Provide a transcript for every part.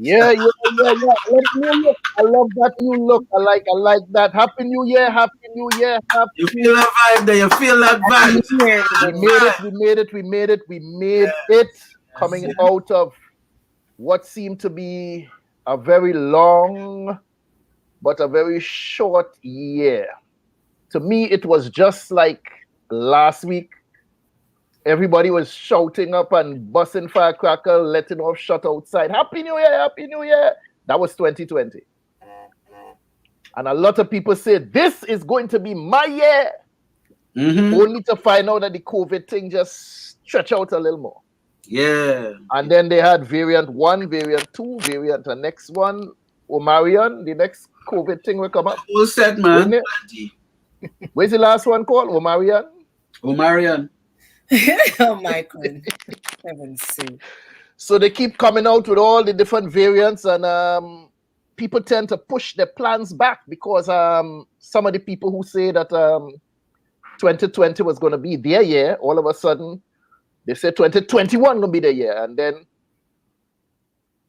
Yeah. New Year. I love that new look. I like that. Happy New Year. Happy New Year. You feel that vibe there. You feel that vibe. We made it. Coming out of what seemed to be a very long but a very short year. To me, it was just like last week. Everybody was shouting up and busting firecracker, letting off shot outside. Happy New Year, Happy New Year. That was 2020. And a lot of people said, this is going to be my year. Only to find out that the COVID thing just stretch out a little more. Yeah. And then they had variant 1, variant 2, variant the next one, Omarion, the next COVID thing will come up. Full set, man. Where's the last one called? Omarion? Omarion. Oh my God. Heaven's sake. So they keep coming out with all the different variants, and people tend to push their plans back because some of the people who say that 2020 was going to be their year, all of a sudden they say 2021 going to be their year, and then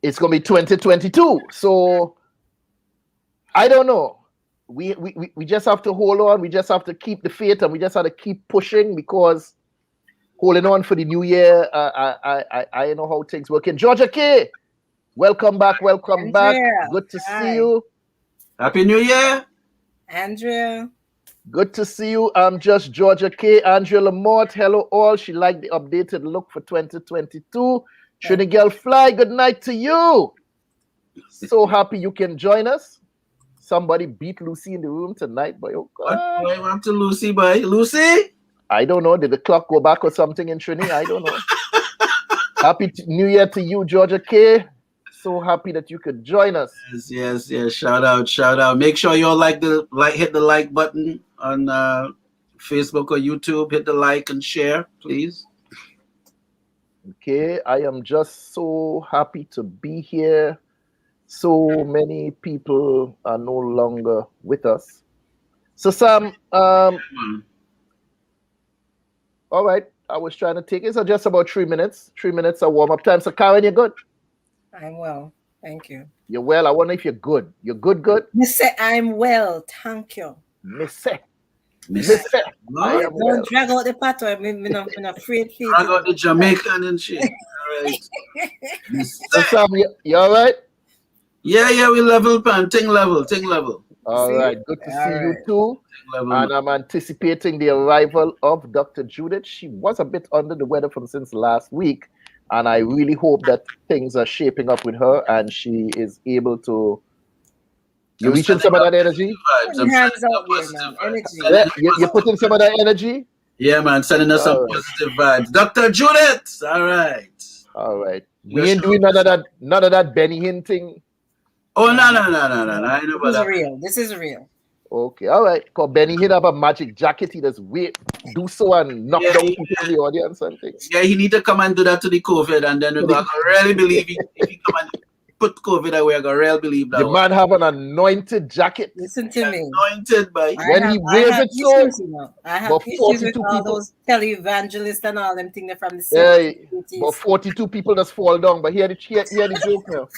it's going to be 2022. So I don't know. We just have to hold on. We just have to keep the faith, and we just have to keep pushing because holding on for the new year. I know how things work. In Georgia K, welcome back. Welcome back. Good to see you. Happy New Year, Andrea. Good to see you. I'm just Georgia K. Andrea Lamont. Hello all. She liked the updated look for 2022. Trini Girl Fly. Good night to you. So happy you can join us. Somebody beat Lucy in the room tonight, boy. Oh God. What boy want to Lucy, boy? Lucy? I don't know. Did the clock go back or something in Trini? I don't know. Happy New Year to you, Georgia K. So happy that you could join us. Yes. Shout out. Make sure you all hit the like button on Facebook or YouTube. Hit the like and share, please. Okay, I am just so happy to be here. So many people are no longer with us. So Sam, all right, I was trying to take it. So just about 3 minutes. 3 minutes of warm-up time. So Karin, you're good? I'm well. Thank you. You're well. I wonder if you're good. You're good? Miss, I'm well. Thank you. Miss. Don't drag out the pato. I'm afraid. Drag out the Jamaican and shit. All right. So Sam, you all right? Yeah, we level, pan. Ting level. All right, good to see you too. And I'm anticipating the arrival of Dr. Judith. She was a bit under the weather since last week, and I really hope that things are shaping up with her and she is able to. You're reaching some of that energy? Hands out there, man. Energy. You're putting some of that energy? Yeah, man, sending us some positive vibes. Dr. Judith! All right. We ain't doing none of that Benny Hinn thing. Oh, no. I know about that. This is real. Okay, all right. Because Benny Hinn have a magic jacket. He just do so and knock down people in the audience and things. Yeah, he need to come and do that to the COVID, and then we're going to really believe it. If he come and put COVID away, I'm going to really believe that. The man have an anointed jacket. Listen to me. Anointed by. When he wears it so. I have issues with all those televangelists and all them things from the yeah, but 42 people just fall down. But hear the joke now.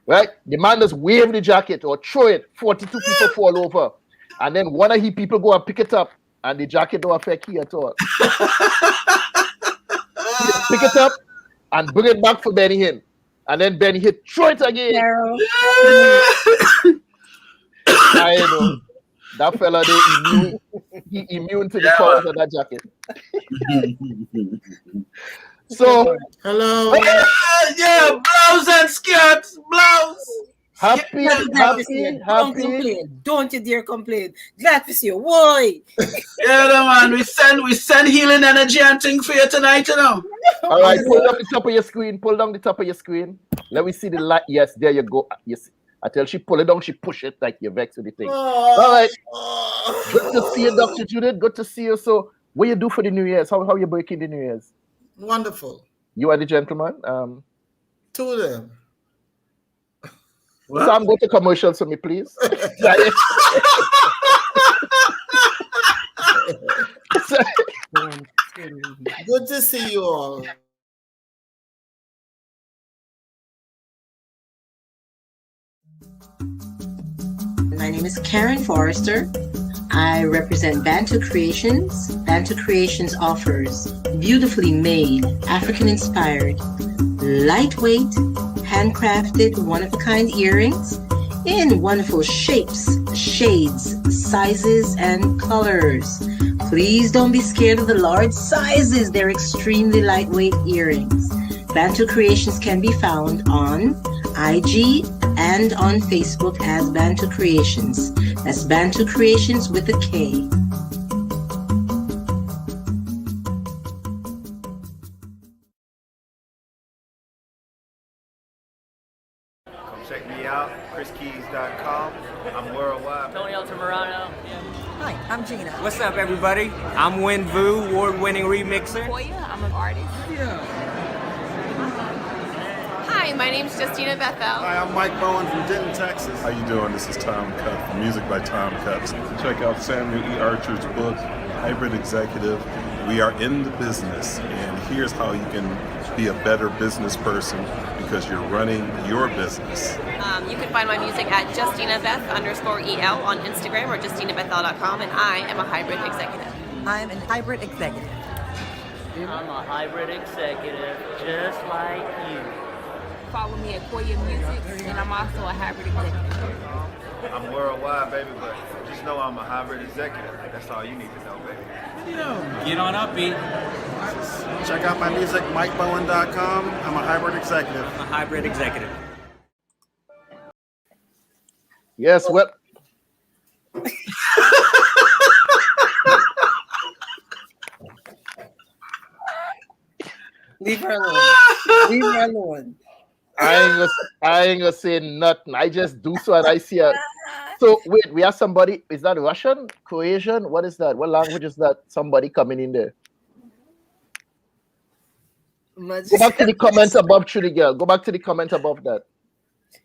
Right? The man just wave the jacket or throw it. 42 people fall over. And then one of his people go and pick it up. And the jacket don't affect he at all. Pick it up and bring it back for Benny Hinn. And then Benny Hinn throw it again. I know. That fella he immune to the colors of that jacket. So hello. Yeah, blouse and skirts, blouse. Happy. Don't complain. Don't you dare complain. Glad to see you. Why? Yeah, man. We send healing energy and things for you tonight, you know. All right, pull up the top of your screen. Pull down the top of your screen. Let me see the light. Yes, there you go. Yes. I tell she pull it down, she push it like you're vexed with the thing. All right. Good to see you, Dr. Judith. Good to see you. So what you do for the New Year's? How you breaking the New Year's? Wonderful. You are the gentleman. Two of them. Sam, go to commercials for me, please. Good to see you all. My name is Karin Forrester. I represent BantuKreations. BantuKreations offers beautifully made, African-inspired, lightweight, handcrafted, one-of-a-kind earrings in wonderful shapes, shades, sizes, and colors. Please don't be scared of the large sizes. They're extremely lightweight earrings. BantuKreations can be found on IG and on Facebook as BantuKreations. That's BantuKreations with a K. Come check me out, chriskeys.com. I'm worldwide. Tony Altamirano. Hi, I'm Gina. What's up, everybody? I'm Win Vu, award-winning remixer. Koya, I'm an artist. Hi, my name's Justina Bethel. Hi, I'm Mike Bowen from Denton, Texas. How you doing? This is Tom Cutt from Music by Tom Cutt. Check out Samuel E. Archer's book, Hybrid Executive. We are in the business, and here's how you can be a better business person because you're running your business. You can find my music at JustinaBeth_EL on Instagram or JustinaBethel.com, and I am a hybrid executive. I'm a hybrid executive. I'm a hybrid executive, just like you. Follow me at Koya Music, and I'm also a hybrid executive. I'm worldwide, baby, but just know I'm a hybrid executive. That's all you need to know, baby. Get on up, B. Check out my music, MikeBowen.com. I'm a hybrid executive. I'm a hybrid executive. Yes, well. Leave her alone. Leave her alone. I ain't gonna say nothing. I just do so and I see a. So wait, we have somebody. Is that Russian? Croatian? What is that? What language is that? Somebody coming in there. Go back to the comment above, Trudy girl. Go back to the comment above that.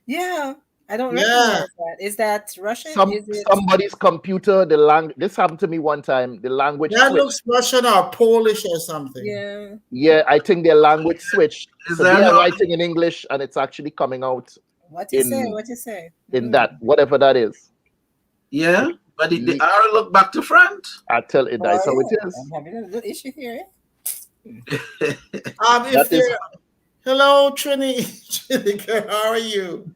Yeah, I don't recognize that. Is that Russian? Somebody's computer, the language. This happened to me one time. The language. That switched. looks Russian or Polish or something. Yeah. Yeah, I think their language switched. Is So that they are how- writing in English, and it's actually coming out What you say? What you say? in that whatever that is. Yeah, but the arrow look back to front. I tell it. That's how it is. I'm having a little issue here. That is- Hello, Trini. Trini girl, how are you?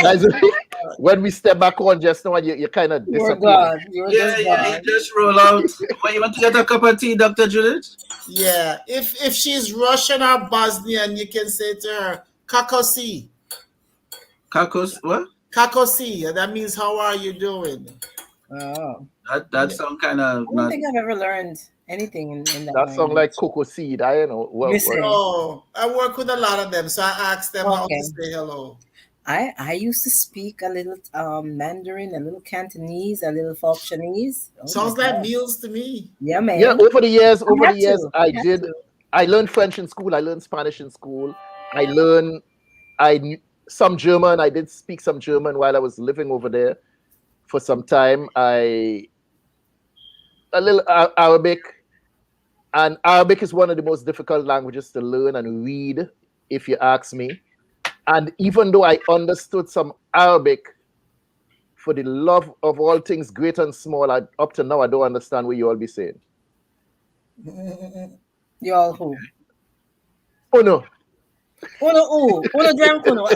Guys, when we step back on just now, you kind of You're disappear. gone. You're just You gone. just roll out. What, you want to get a cup of tea, Dr. Judith? Yeah, if she's Russian or Bosnian, you can say to her, Kakosi. Kakos, what? Kakosi. That means how are you doing? Oh. That sound kind of I don't think I've ever learned anything in that. That sound like cocoa seed. I don't know. Listen. Oh, I work with a lot of them, so I asked them how Okay. to say hello. I used to speak a little Mandarin, a little Cantonese, a little Falkchanese. Oh Sounds my like God. meals to me. Yeah, man. Yeah, over the years, had to. I had did. to. I learned French in school. I learned Spanish in school. I knew some German. I did speak some German while I was living over there for some time. A little Arabic, and Arabic is one of the most difficult languages to learn and read, if you ask me. And even though I understood some Arabic, for the love of all things great and small, up to now I don't understand what you all be saying. You all who? Oh no. Uno drum kuno.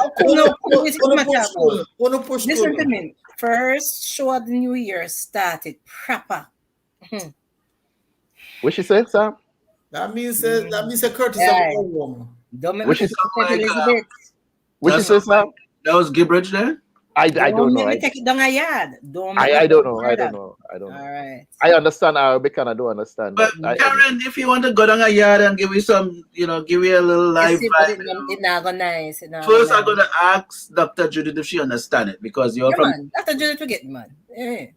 Uno push Listen kuno. to me. First show of the new year started proper. What she say, Sam? That means a courtesy Yeah. of a woman. Don't make What me she take it Elizabeth. What she say, Sam? That was Gibbridge there? I don't know. Make me take it down a yard. I don't know. I don't know. All right. I understand Arabic and I don't understand. But I, Karen, if you want to go down a yard and give me some, give me a little live vibe. It not go nice. It not First, go I'm gonna ask Dr. Judith if she understand it because you're from. man. After Judith, we get man. Yeah. Right.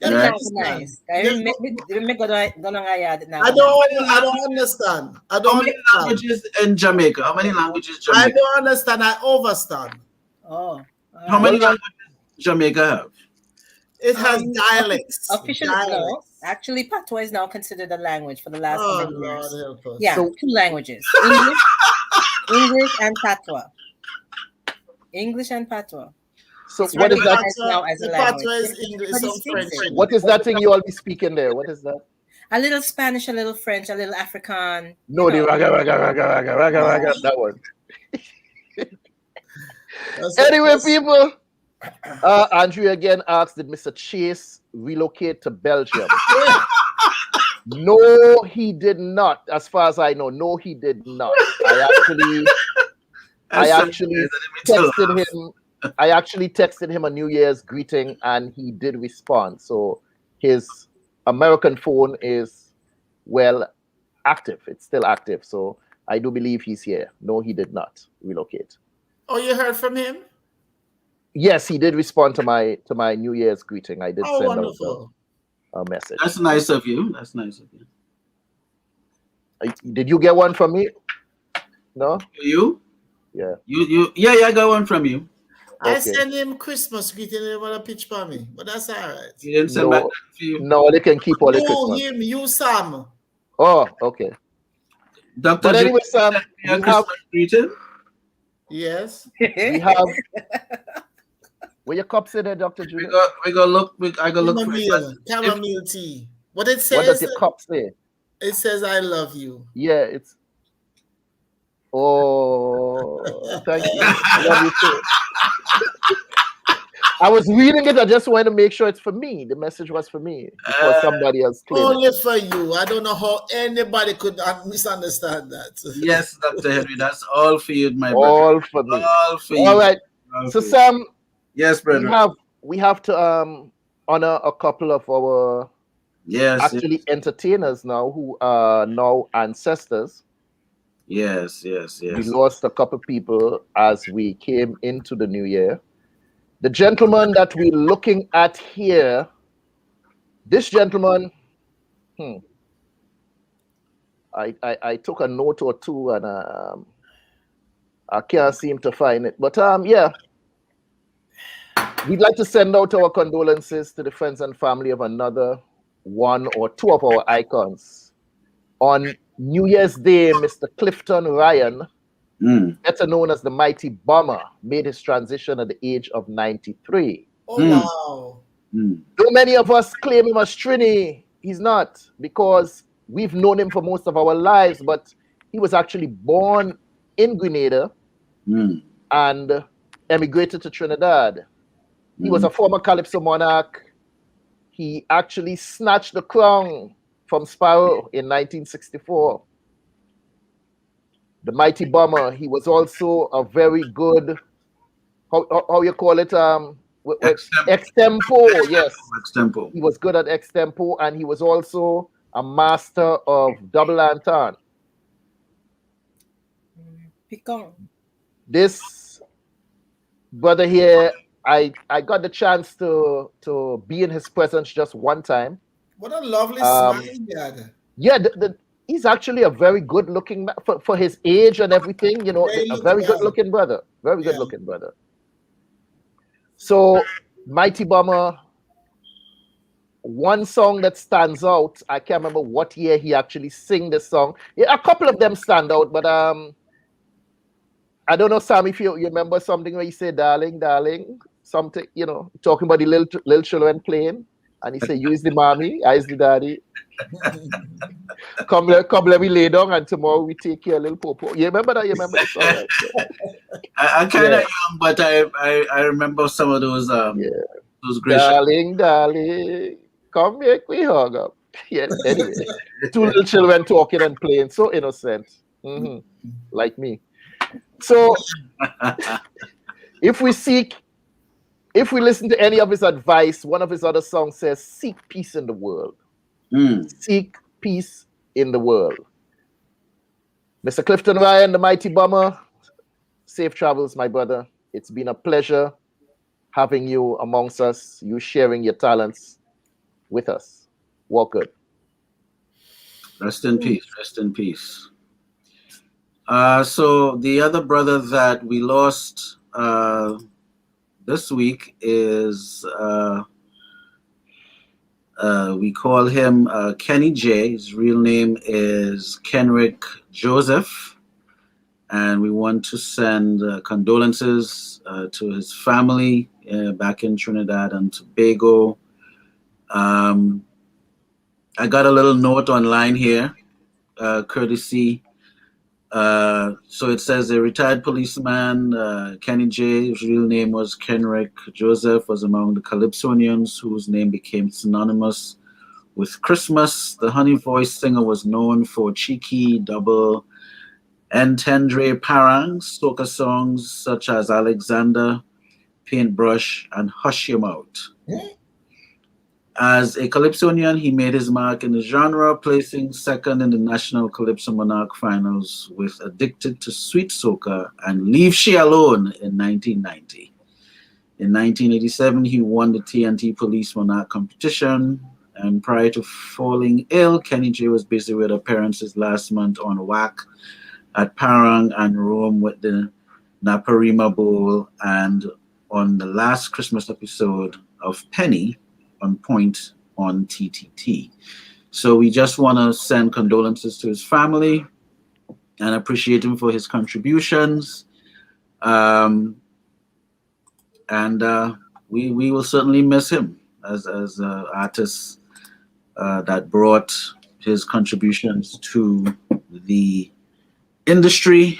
That's nice. Me go down a yard. I don't understand. I How don't many understand. languages in Jamaica? How many languages I Jamaica? don't understand. I overstand. Oh. How many languages Jamaica have? It has dialects. Officially, no. Actually, Patois is now considered a language for the last Oh, 7 years. Lord help us. Yeah, So- 2 languages: English and Patois. English and Patois. So what is that? Now as a The language. Patois is English, But some it's French. English. What is that thing you all be speaking there? What is that? A little Spanish, a little French, a little African. No, the raga, that one. Anyway, people, Andrew again asked, did Mr. Chase relocate to Belgium? No, he did not. As far as I know, no, he did not. I actually texted him a New Year's greeting, and he did respond. So his American phone is active. It's still active. So I do believe he's here. No, he did not relocate. Oh, you heard from him? Yes, he did respond to my New Year's greeting. I did send wonderful. a message. That's nice of you. That's nice of you. Did you get one from me? No? You? Yeah. Yeah, I got one from you. I sent him Christmas greeting and he want a pitch for me, but that's all right. You didn't send back that for you? No, they can keep all the No, Christmas. him, you, Sam. Oh, okay. Dr. But anyway, Sam, we have greeting? Yes. We have. Where your cups in there, Dr. Judith? I go look for chamomile tea. What it says? What does your cup say? It says, I love you. Yeah, it's. Oh, thank you. I love you too. I was reading it. I just wanted to make sure it's for me. The message was for me before somebody else claimed Only it. for you. I don't know how anybody could misunderstand that. Yes, Dr. Henry, that's all for you, my brother. All for me. All for you. All right. So, Sam. Yes, brother. We have to honor a couple of our entertainers now who are now ancestors. Yes. We lost a couple people as we came into the new year. The gentleman that we're looking at here, this gentleman, I took a note or two and I can't seem to find it. But we'd like to send out our condolences to the friends and family of another one or two of our icons. On New Year's Day, Mr. Clifton Ryan, better known as the Mighty Bomber, made his transition at the age of 93. Oh, wow. Though many of us claim him as Trini, he's not, because we've known him for most of our lives, but he was actually born in Grenada and emigrated to Trinidad. He was a former Calypso monarch. He actually snatched the crown from Sparrow in 1964. The Mighty Bomber. He was also a very good, how you call it? Extempo. Yes. Extempo. He was good at extempo, and he was also a master of double lantern. This brother here, I got the chance to be in his presence just one time. What a lovely smile he had. Yeah, he's actually a very good looking man for his age and everything, a very good looking brother. Very good looking brother. So Mighty Bomber, one song that stands out, I can't remember what year he actually sang this song. Yeah, a couple of them stand out, but I don't know, Sam, if you remember something where he said, darling, darling, something, talking about the little children playing. And he said, you is the mommy, I is the daddy. Come let me lay down, and tomorrow we take care of little popo. You remember that? You remember the song? Right? I'm kind of young, but I remember some of those those great. Darling, darling, come make we hug up. Yeah, anyway. Two little children talking and playing, so innocent. Like me. So if we listen to any of his advice, one of his other songs says, seek peace in the world. Seek peace in the world. Mr. Clifton Ryan, the Mighty Bomber, safe travels, my brother. It's been a pleasure having you amongst us, you sharing your talents with us. Walk good. Rest in peace. Rest in peace. So the other brother that we lost this week is we call him Kenny J. His real name is Kenrick Joseph, And we want to send condolences to his family back in Trinidad and Tobago. I got a little note online here, courtesy. So it says a retired policeman, Kenny J, whose real name was Kenrick Joseph, was among the Calypsonians whose name became synonymous with Christmas. The honey voice singer was known for cheeky double entendre parangs, soca songs such as Alexander, Paintbrush, and Hush Your Mouth. As a Calypsonian, he made his mark in the genre, placing second in the National Calypso Monarch Finals with Addicted to Sweet Soca and Leave She Alone in 1990. In 1987, he won the TNT Police Monarch competition, and prior to falling ill, Kenny J was busy with appearances last month on WAC at Parang and Rome with the Naparima Bowl, and on the last Christmas episode of Penny on Point on TTT. So we just want to send condolences to his family and appreciate him for his contributions. And we will certainly miss him as an artist that brought his contributions to the industry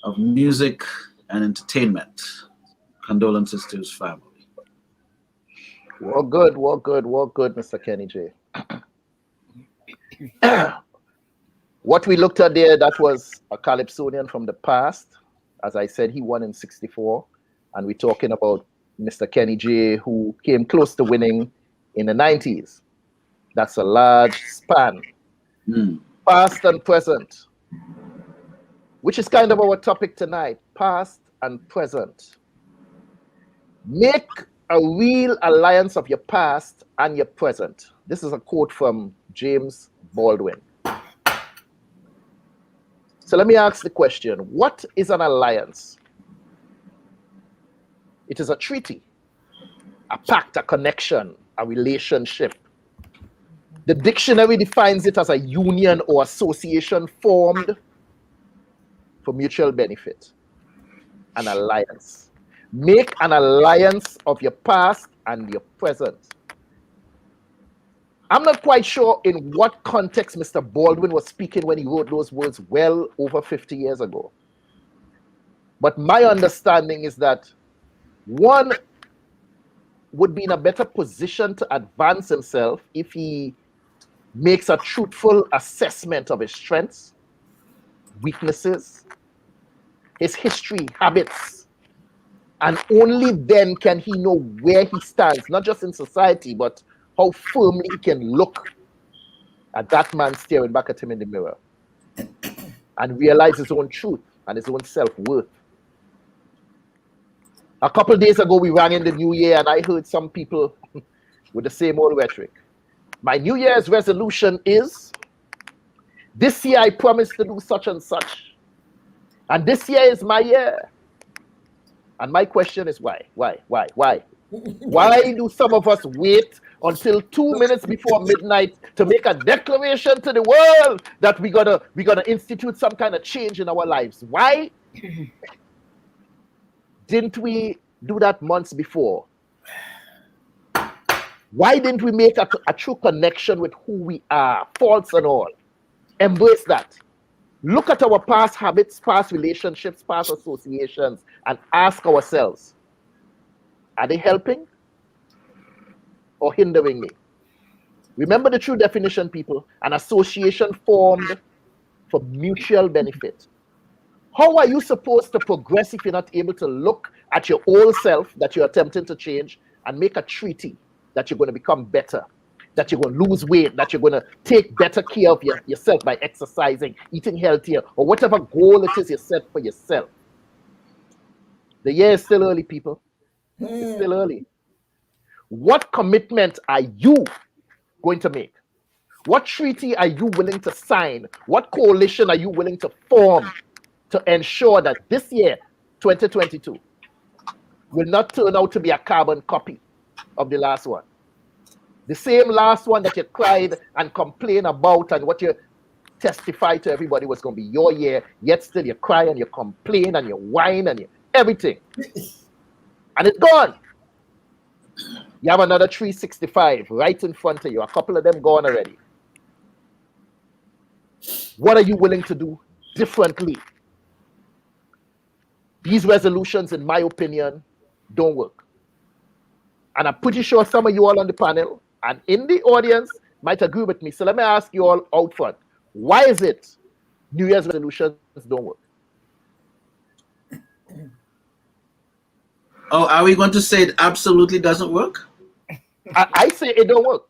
of music and entertainment. Condolences to his family. Well, good, Mr. Kenny J. What we looked at there, that was a Calypsonian from the past. As I said, he won in 64. And we're talking about Mr. Kenny J, who came close to winning in the 90s. That's a large span. Past and present, which is kind of our topic tonight, past and present. Make a real alliance of your past and your present. This is a quote from James Baldwin. So let me ask the question, what is an alliance? It is a treaty, a pact, a connection, a relationship. The dictionary defines it as a union or association formed for mutual benefit. An alliance. Make an alliance of your past and your present. I'm not quite sure in what context Mr. Baldwin was speaking when he wrote those words well over 50 years ago. But my understanding is that one would be in a better position to advance himself if he makes a truthful assessment of his strengths, weaknesses, his history, habits, and only then can he know where he stands, not just in society, but how firmly he can look at that man staring back at him in the mirror and realize his own truth and his own self-worth. A couple days ago, we rang in the new year, and I heard some people with the same old rhetoric. My New Year's resolution is, this year I promise to do such and such. And this year is my year. And my question is why? Why do some of us wait until 2 minutes before midnight to make a declaration to the world that we're gonna institute some kind of change in our lives? Why didn't we do that months before? Why didn't we make a true connection with who we are, faults and all? Embrace that. Look at our past habits, past relationships, past associations, and ask ourselves, are they helping or hindering me? Remember the true definition, people. An association formed for mutual benefit. How are you supposed to progress if you're not able to look at your old self that you're attempting to change and make a treaty that you're going to become better, that you're going to lose weight, that you're going to take better care of yourself by exercising, eating healthier, or whatever goal it is you set for yourself? The year is still early, people. It's still early. What commitment are you going to make? What treaty are you willing to sign? What coalition are you willing to form to ensure that this year, 2022, will not turn out to be a carbon copy of the last one? The same last one that you cried and complained about and what you testify to everybody what's going to be your year, yet still you cry and you complain and you whine and you everything. And it's gone. You have another 365 right in front of you. A couple of them gone already. What are you willing to do differently? These resolutions, in my opinion, don't work. And I'm pretty sure some of you all on the panel and in the audience might agree with me. So let me ask you all out front. Why is it New Year's resolutions don't work? Oh, are we going to say it absolutely doesn't work? I say it don't work.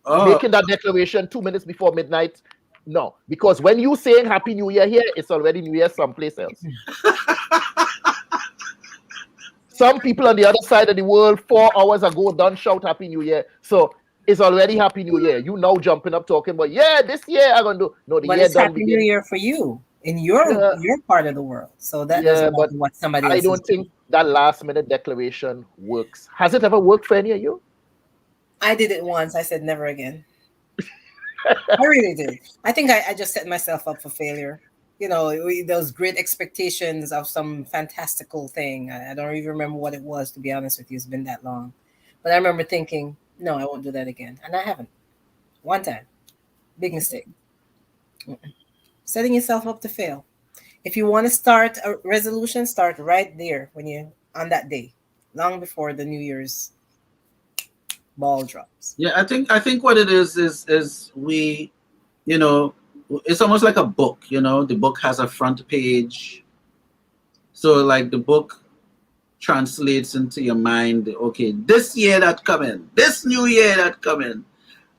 Oh. Making that declaration 2 minutes before midnight, no. Because when you saying Happy New Year here, it's already New Year someplace else. Some people on the other side of the world 4 hours ago done shout Happy New Year. So it's already Happy New Year. You now jumping up talking about, yeah, this year I'm going to do. No, the but year it's done Happy begin. New Year for you in your part of the world. So that doesn't matter what somebody else I don't think that last minute declaration works. Has it ever worked for any of you? I did it once. I said never again. I really did. I think I just set myself up for failure. You know, those great expectations of some fantastical thing. I don't even remember what it was, to be honest with you. It's been that long. But I remember thinking, no, I won't do that again. And I haven't. One time. Big mistake. Setting yourself up to fail. If you want to start a resolution, start right there when you on that day, long before the New Year's ball drops. Yeah, I think what it is we, you know, it's almost like a book, you know. The book has a front page. So like the book translates into your mind, okay, this year that coming, this new year that coming,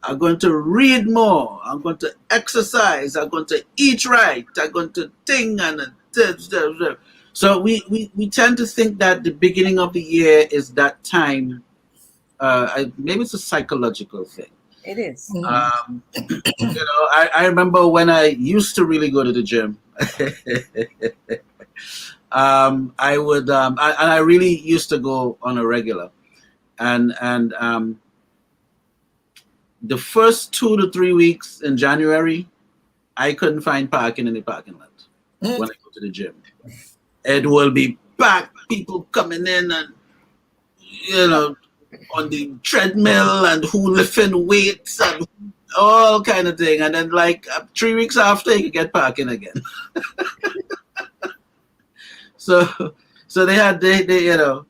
I'm going to read more, I'm going to exercise, I'm going to eat right, I'm going to think and so we tend to think that the beginning of the year is that time. Maybe it's a psychological thing. It is. You know, I remember when I used to really go to the gym. I would, and I really used to go on a regular, and the first 2 to 3 weeks in January, I couldn't find parking in the parking lot when I go to the gym. It will be packed, people coming in and, you know, on the treadmill and who lifting weights and all kind of thing. And then like 3 weeks after, you could get parking again. So they had you know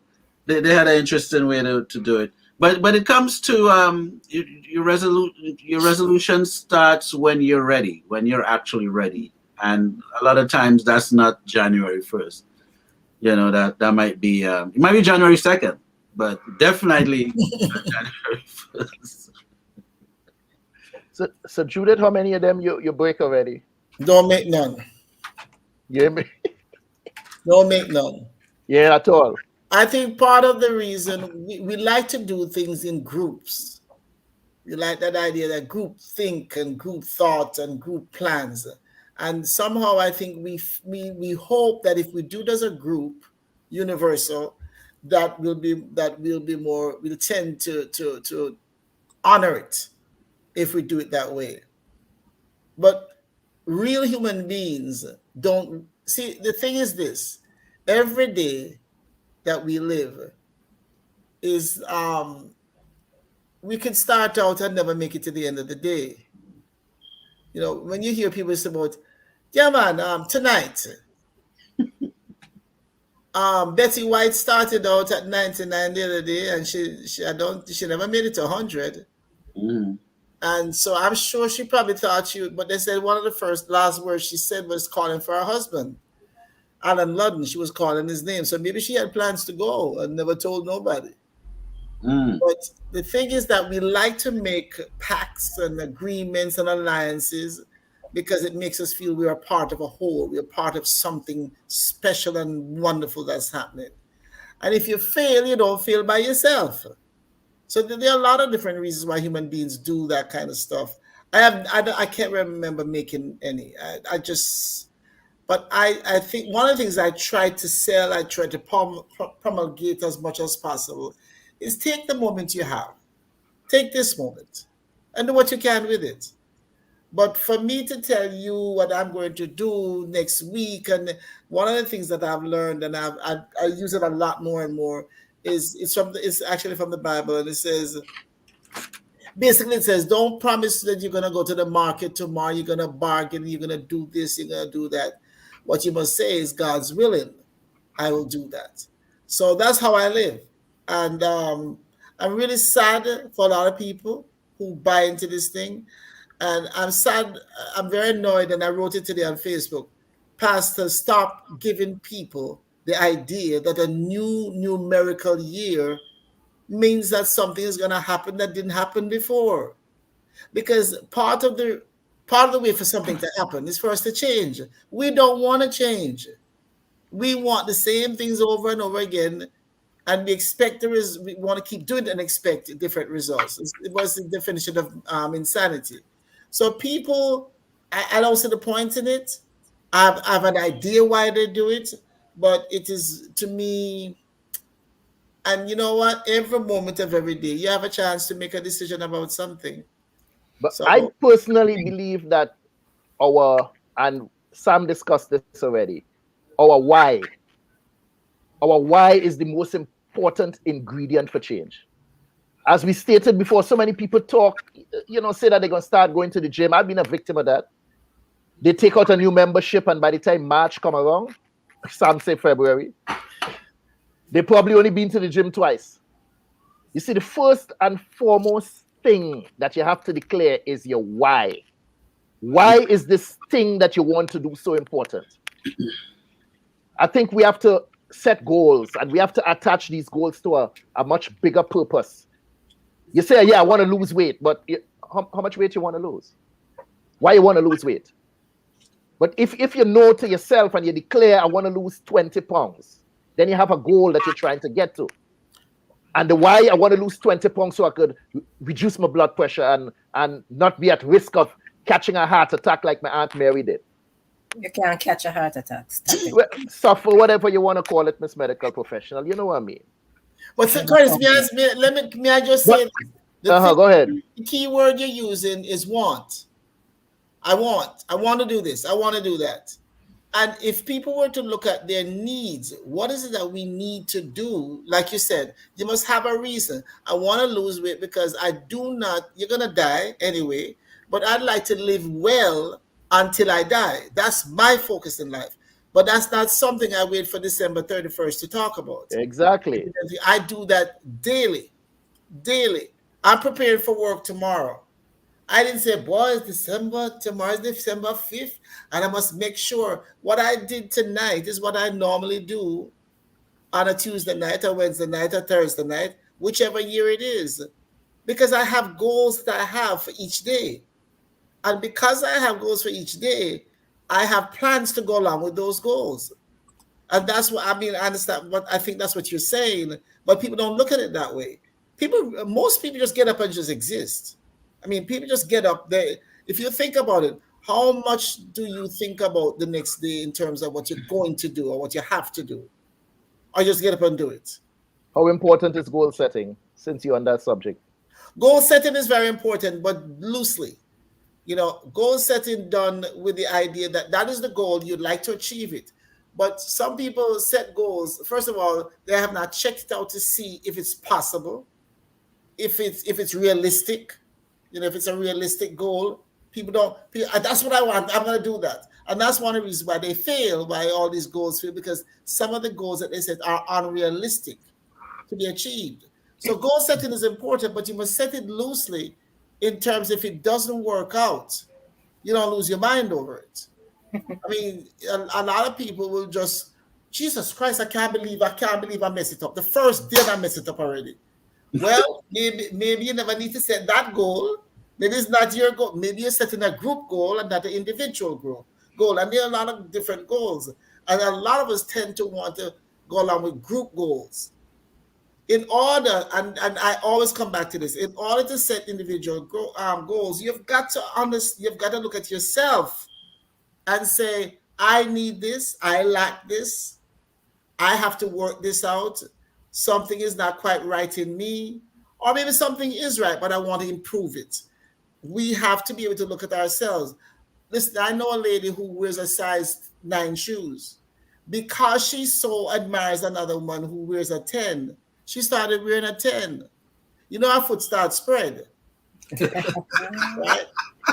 they had an interesting way to do it. But it comes to your resolution starts when you're ready, when you're actually ready. And a lot of times that's not January 1st. You know, that might be it might be January 2nd, but definitely not January 1st. So Judith, how many of them you break already? Don't make none. You hear me? Don't make none. Yeah, at all. I think part of the reason we like to do things in groups. We like that idea that group think and group thought and group plans. And somehow I think we hope that if we do it as a group, universal, that we'll tend to honor it if we do it that way. But real human beings don't see. The thing is this: every day that we live is we can start out and never make it to the end of the day. You know, when you hear people say about, yeah man, tonight Betty White started out at 99 the other day and she never made it to 100. And so I'm sure she probably thought but they said one of the last words she said was calling for her husband, Alan Ludden. She was calling his name. So maybe she had plans to go and never told nobody. But the thing is that we like to make pacts and agreements and alliances because it makes us feel we are part of a whole. We are part of something special and wonderful that's happening. And if you fail, you don't fail by yourself. So there are a lot of different reasons why human beings do that kind of stuff. I can't remember making any. But I think one of the things I try to sell, I try to promulgate as much as possible, is take the moment you have. Take this moment and do what you can with it. But for me to tell you what I'm going to do next week, and one of the things that I've learned, and I use it a lot more and more, is it's actually from the Bible, and it says, basically it says, don't promise that you're going to go to the market tomorrow, you're going to bargain, you're going to do this, you're going to do that. What you must say is, God's willing, I will do that. So that's how I live. And I'm really sad for a lot of people who buy into this thing. And I'm sad, I'm very annoyed, and I wrote it today on Facebook. Pastor, stop giving people the idea that a new numerical year means that something is going to happen that didn't happen before. Because part of the way for something to happen is for us to change. We don't want to change. We want the same things over and over again, and we want to keep doing it and expect different results. It was the definition of insanity. So people, I don't see the point in it. I have an idea why they do it, but it is, to me, and you know what? Every moment of every day, you have a chance to make a decision about something. But so, I personally believe that and Sam discussed this already, our why is the most important ingredient for change. As we stated before, so many people say that they're going to start going to the gym. I've been a victim of that. They take out a new membership, and by the time March come around, some say February, they probably only been to the gym twice. You see, the first and foremost thing that you have to declare is your why. Why is this thing that you want to do so important? I think we have to set goals, and we have to attach these goals to a much bigger purpose. You say, yeah, I want to lose weight, but how much weight you want to lose? Why you want to lose weight? But if you know to yourself and you declare, I want to lose 20 pounds, then you have a goal that you're trying to get to. And the why, I want to lose 20 pounds so I could reduce my blood pressure and not be at risk of catching a heart attack like my Aunt Mary did. You can't catch a heart attack. Suffer, whatever you want to call it, Miss Medical Professional. You know what I mean? But Chris, may I just say, go ahead. The key word you're using is want. I want to do this. I want to do that. And if people were to look at their needs, what is it that we need to do? Like you said, you must have a reason. I want to lose weight because you're going to die anyway, but I'd like to live well until I die. That's my focus in life. But that's not something I wait for December 31st to talk about. Exactly. I do that daily. I'm prepared for work tomorrow. I didn't say, boy, it's December, tomorrow is December 5th, and I must make sure what I did tonight is what I normally do on a Tuesday night or Wednesday night or Thursday night, whichever year it is, because I have goals that I have for each day. And because I have goals for each day, I have plans to go along with those goals. And that's what, I understand, but I think that's what you're saying, but people don't look at it that way. Most people just get up and just exist. People just get up there. If you think about it, how much do you think about the next day in terms of what you're going to do or what you have to do? Or just get up and do it? How important is goal setting, since you're on that subject? Goal setting is very important, but loosely. Goal setting done with the idea that is the goal, you'd like to achieve it. But some people set goals. First of all, they have not checked it out to see if it's possible, if it's realistic. If it's a realistic goal, that's what I want. I'm going to do that. And that's one of the reasons why they fail, why all these goals fail, because some of the goals that they set are unrealistic to be achieved. So goal setting is important, but you must set it loosely in terms if it doesn't work out, you don't lose your mind over it. A lot of people will just, Jesus Christ, I can't believe I messed it up. The first day I messed it up already. Well, maybe you never need to set that goal. Maybe it's not your goal. Maybe you're setting a group goal and not an individual goal. And there are a lot of different goals. And a lot of us tend to want to go along with group goals. In order, and I always come back to this, in order to set individual goals, you've got to look at yourself and say, I need this, I lack this, I have to work this out. Something is not quite right in me, or maybe something is right, but I want to improve it. we have to be able to look at ourselves. Listen, I know a lady who wears a size 9 shoes. Because she so admires another woman who wears a 10, she started wearing a 10. You know, her foot starts spread. Right?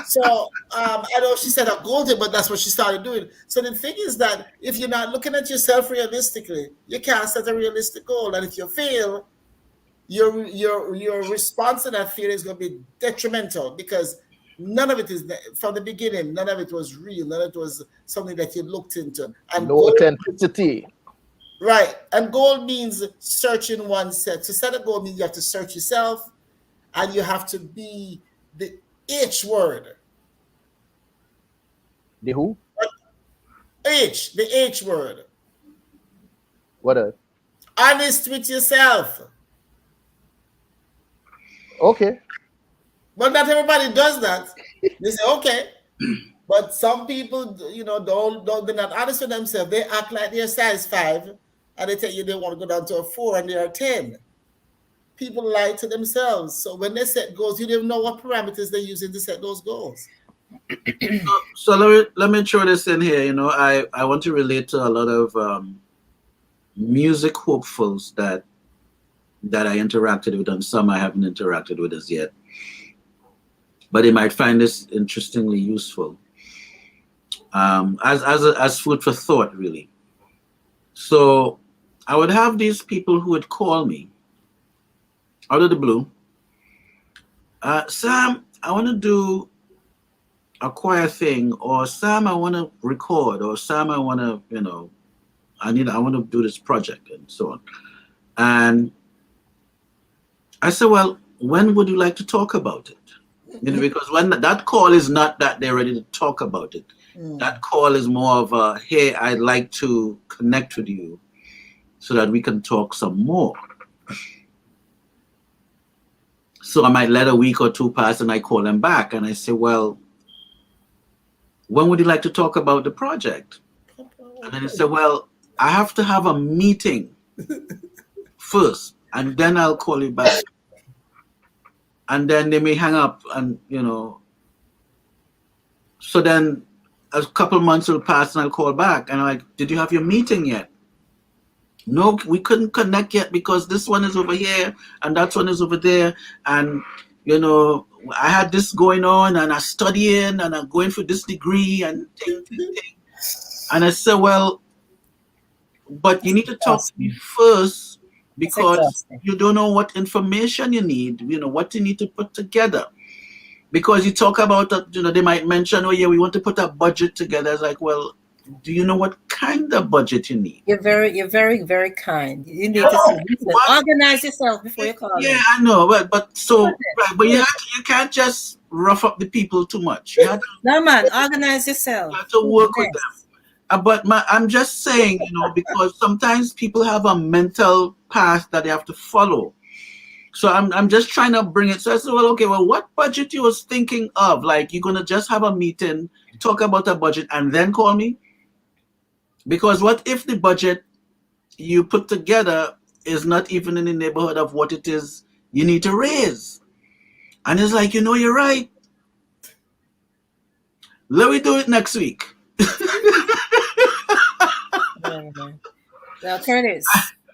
So I know she said a golden, but that's what she started doing. So the thing is that if you're not looking at yourself realistically, you can't set a realistic goal. And if you fail, your response to that failure is going to be detrimental, because none of it is from the beginning. None of it was real. None of it was something that you looked into. And no authenticity. Right. And goal means searching oneself. To set a goal means you have to search yourself, and you have to be the H word. The who? H. The H word. What? Honest with yourself. Okay. But not everybody does that. They say, okay. But some people, you know, they're not honest with themselves. They act like they're size 5, and they tell you they want to go down to a 4 and they're a 10. People lie to themselves. So when they set goals, you don't even know what parameters they're using to set those goals. So let me throw this in here. You know, I want to relate to a lot of music hopefuls that I interacted with, and some I haven't interacted with as yet. But they might find this interestingly useful, as food for thought, really. So I would have these people who would call me out of the blue. Sam, I want to do a choir thing, or Sam, I want to record, or Sam, I want to, you know, I want to do this project, and so on. And I said, well, when would you like to talk about it? You know, because when that call is not that they're ready to talk about it. That call is more of a, hey, I'd like to connect with you so that we can talk some more. So I might let a week or two pass and I call them back and I say, well, when would you like to talk about the project? And then they say, well, I have to have a meeting first and then I'll call you back. And then they may hang up and, you know, so then a couple months will pass and I'll call back and I'm like, did you have your meeting yet? No, we couldn't connect yet because this one is over here and that one is over there. And, you know, I had this going on and I'm studying and I'm going for this degree and ting. And I said, well, but you need to talk to me first because you don't know what information you need, you know, what you need to put together. Because you talk about, you know, they might mention, oh yeah, we want to put a budget together. It's like, well, do you know what kind of budget you need? You're very, very kind. You need to organize yourself before you call. Yeah, I know, but you can't just rough up the people too much. You have to, no man, organize yourself. You have to work with them. But I'm just saying, you know, because sometimes people have a mental path that they have to follow. So I'm just trying to bring it. So I said, well, okay, well, what budget you was thinking of? Like, you're gonna just have a meeting, talk about a budget, and then call me? Because what if the budget you put together is not even in the neighborhood of what it is you need to raise? And it's like, you know, you're right. Let me do it next week. Now, Curtis,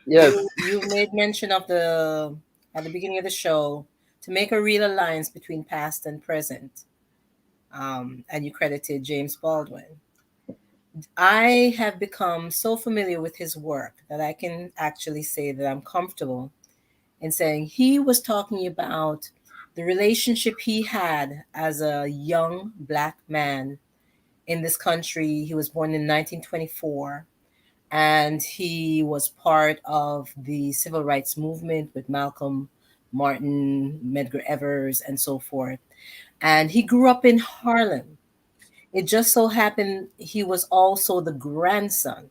yes, you made mention of at the beginning of the show, to make a real alliance between past and present. And you credited James Baldwin. I have become so familiar with his work that I can actually say that I'm comfortable in saying he was talking about the relationship he had as a young Black man in this country. He was born in 1924, and he was part of the civil rights movement with Malcolm, Martin, Medgar Evers, and so forth. And he grew up in Harlem. It just so happened he was also the grandson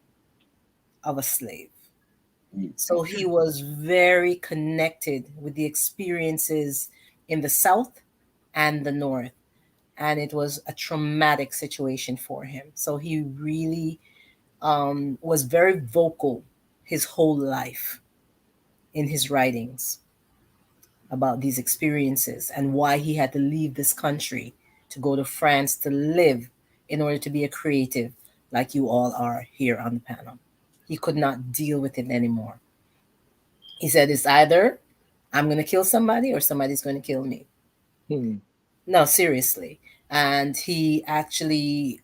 of a slave. So he was very connected with the experiences in the South and the North. And it was a traumatic situation for him. So he really was very vocal his whole life in his writings. about these experiences and why he had to leave this country to go to France to live in order to be a creative like you all are here on the panel. He could not deal with it anymore. He said, it's either I'm going to kill somebody or somebody's going to kill me. No, seriously. And he actually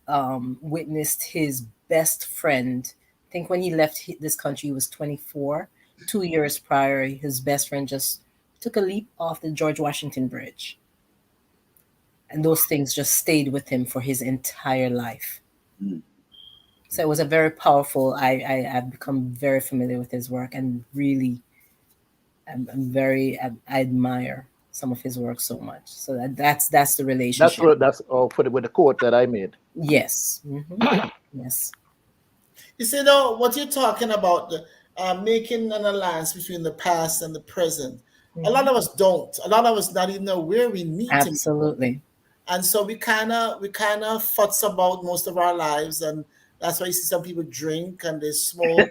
witnessed his best friend. I think when he left this country, he was 24. 2 years prior, his best friend just took a leap off the George Washington Bridge. And those things just stayed with him for his entire life. So it was a very powerful, I've become very familiar with his work and really, I admire some of his work so much. So that's the relationship. That's with the quote that I made. Yes. Mm-hmm. Yes. You see, though, what you're talking about, making an alliance between the past and the present. Mm-hmm. A lot of us don't. A lot of us not even know where we meet. Absolutely. And so we kind of futz about most of our lives, and that's why you see some people drink and they smoke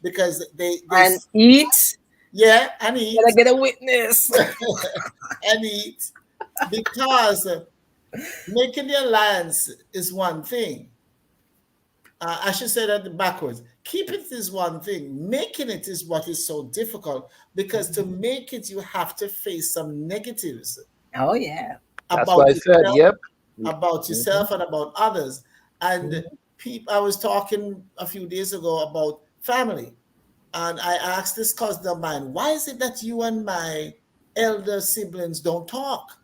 because they and eat. Yeah, and eat. Gotta get a witness. And eat. Because making the alliance is one thing. I should say that backwards. Keeping it is one thing. Making it is what is so difficult, because to make it, you have to face some negatives. Oh, yeah. That's what I said, yep. About yourself and about others. And I was talking a few days ago about family. And I asked this cousin of mine, why is it that you and my elder siblings don't talk?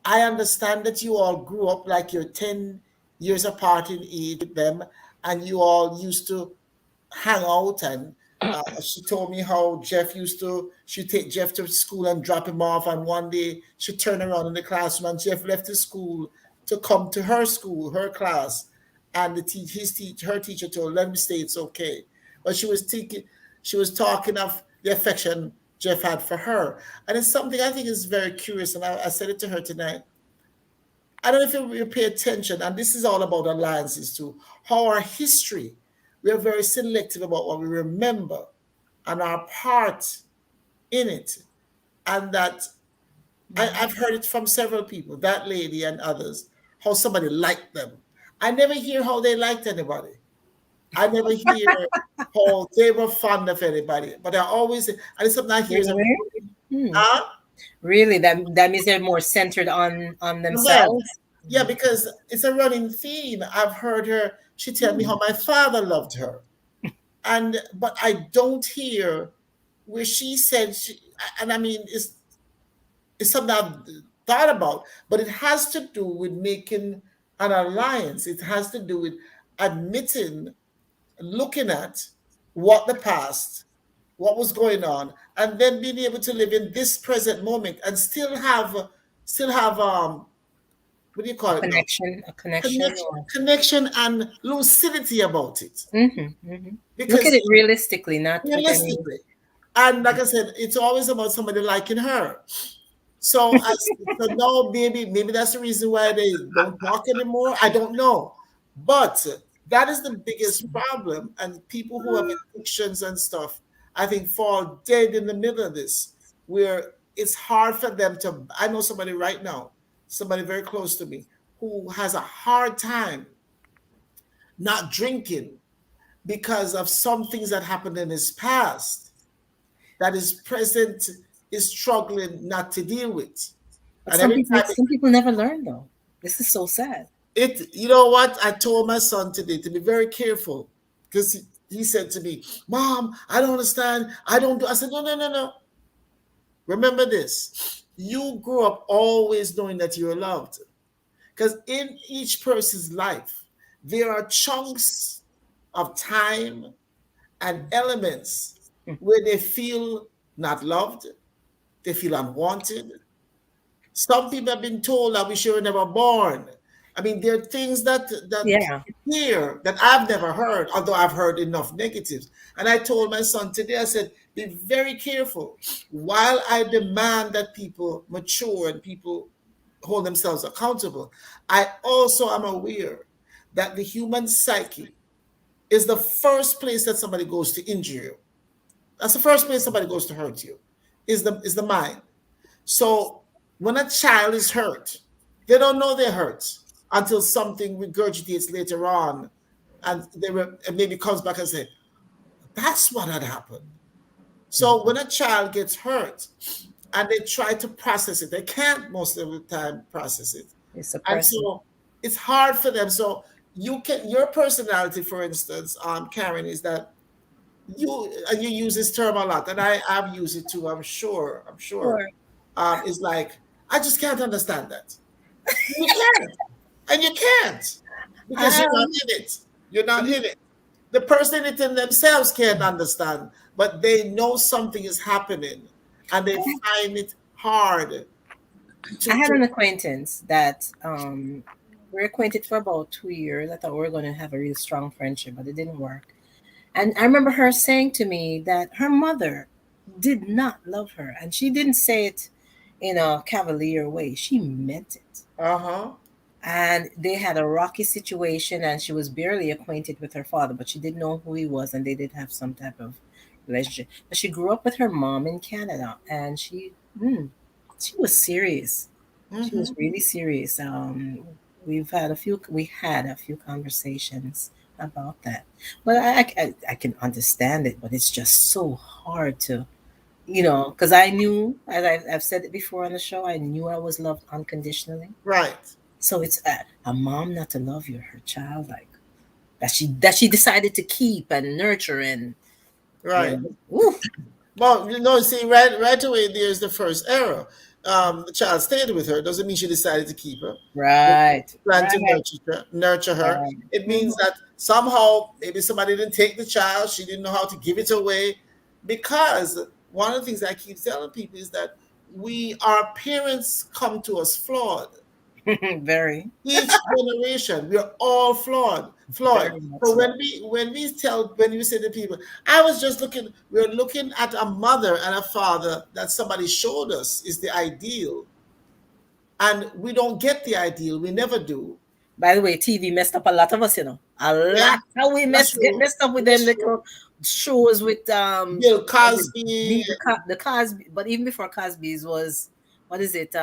I understand that you all grew up like you're 10 years apart in age with them, and you all used to hang out. And she told me how she'd take Jeff to school and drop him off. And one day she'd turn around in the classroom and Jeff left the school to come to her school, her class. And her teacher told her, let me stay, it's okay. But she was talking of the affection Jeff had for her. And it's something I think is very curious. And I said it to her tonight. I don't know if you pay attention, and this is all about alliances too, how our history, we are very selective about what we remember and our part in it. And that I've heard it from several people, that lady and others, how somebody liked them. I never hear how they liked anybody. I never hear how they were fond of anybody. But I always, and it's something I hear. Really? That means they're more centered on themselves? Yeah, because it's a running theme. I've heard her, she tell me how my father loved her. But I don't hear where she said, and I mean, it's something I've thought about, but it has to do with making an alliance. It has to do with admitting, looking at what the past, what was going on, and then being able to live in this present moment and still have what do you call it? Connection and lucidity about it. Mm-hmm, mm-hmm. Look at it realistically, not realistically. And like I said, it's always about somebody liking her. So no, maybe that's the reason why they don't talk anymore. I don't know, but that is the biggest problem. And people who have addictions and stuff, I think, fall dead in the middle of this, where it's hard for them to. I know somebody right now, somebody very close to me, who has a hard time not drinking because of some things that happened in his past that his present is struggling not to deal with. But some people never learn, though. This is so sad. You know what? I told my son today to be very careful, because he said to me, Mom, I don't understand. I said, no. Remember this. You grew up always knowing that you're loved. Because in each person's life, there are chunks of time and elements where they feel not loved, they feel unwanted. Some people have been told that we should have never born. I mean, there are things that here that I've never heard, although I've heard enough negatives. And I told my son today, I said, be very careful. While I demand that people mature and people hold themselves accountable, I also am aware that the human psyche is the first place that somebody goes to injure you. That's the first place somebody goes to hurt you, is the mind. So when a child is hurt, they don't know they're hurt until something regurgitates later on, and and maybe comes back and say, that's what had happened. So when a child gets hurt and they try to process it, they can't most of the time process it. And so it's hard for them. So your personality, for instance, Karin, is that you use this term a lot, and I've used it too, I'm sure. It's like, I just can't understand that. You can't. And you can't. Because you're not in it. You're not in it. The person in themselves can't understand, but they know something is happening and they find it hard. I had an acquaintance that we're acquainted for about 2 years. I thought we were going to have a really strong friendship, but it didn't work. And I remember her saying to me that her mother did not love her. And she didn't say it in a cavalier way. She meant it. And they had a rocky situation, and she was barely acquainted with her father, but she didn't know who he was, and they did have some type of relationship. But she grew up with her mom in Canada, and she was serious. She was really serious. We had a few conversations about that, but I can understand it, but it's just so hard to, because I knew, as I've said it before on the show, I knew I was loved unconditionally. Right. So it's a mom not to love her child like that she decided to keep and nurture and right. Well, see, right away there's the first error. The child stayed with her doesn't mean she decided to keep her. Right. Plan to nurture her. Right. It means that somehow maybe somebody didn't take the child. She didn't know how to give it away. Because one of the things I keep telling people is that our parents come to us flawed. Very. Each generation, we are all flawed. So when you say to people, we're looking at a mother and a father that somebody showed us is the ideal. And we don't get the ideal. We never do. By the way, TV messed up a lot of us, A lot. How we get messed up with them little shows with Bill Cosby. The Cosby, but even before Cosby's was, what is it?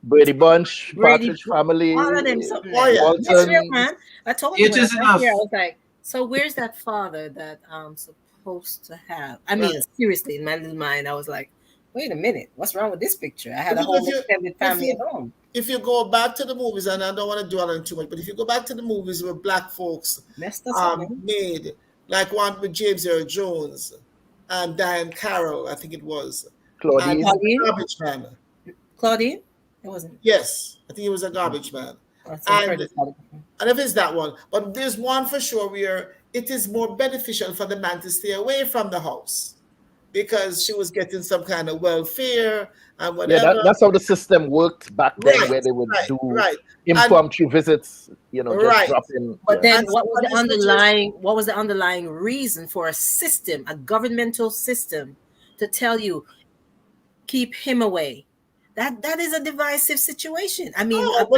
Brady Bunch, Partridge Family. All of them something. That's real, man. I told you. I was like, so where's that father that I'm supposed to have? I mean, seriously, in my little mind, I was like, wait a minute, what's wrong with this picture? I had a whole extended family at home. If you go back to the movies, and I don't want to dwell on too much, but if you go back to the movies where black folks made, like one with James Earl Jones and Diane Carroll, I think it was. Claudine? Garbage Man. Claudine? It wasn't. Yes, I think it was a Garbage Man. And if it's that one, but there's one for sure where it is more beneficial for the man to stay away from the house because she was getting some kind of welfare and whatever. Yeah, that's how the system worked back then, where they would do impromptu visits, just drop in. But then what was the underlying reason for a governmental system to tell you, keep him away? That is a divisive situation. I mean, it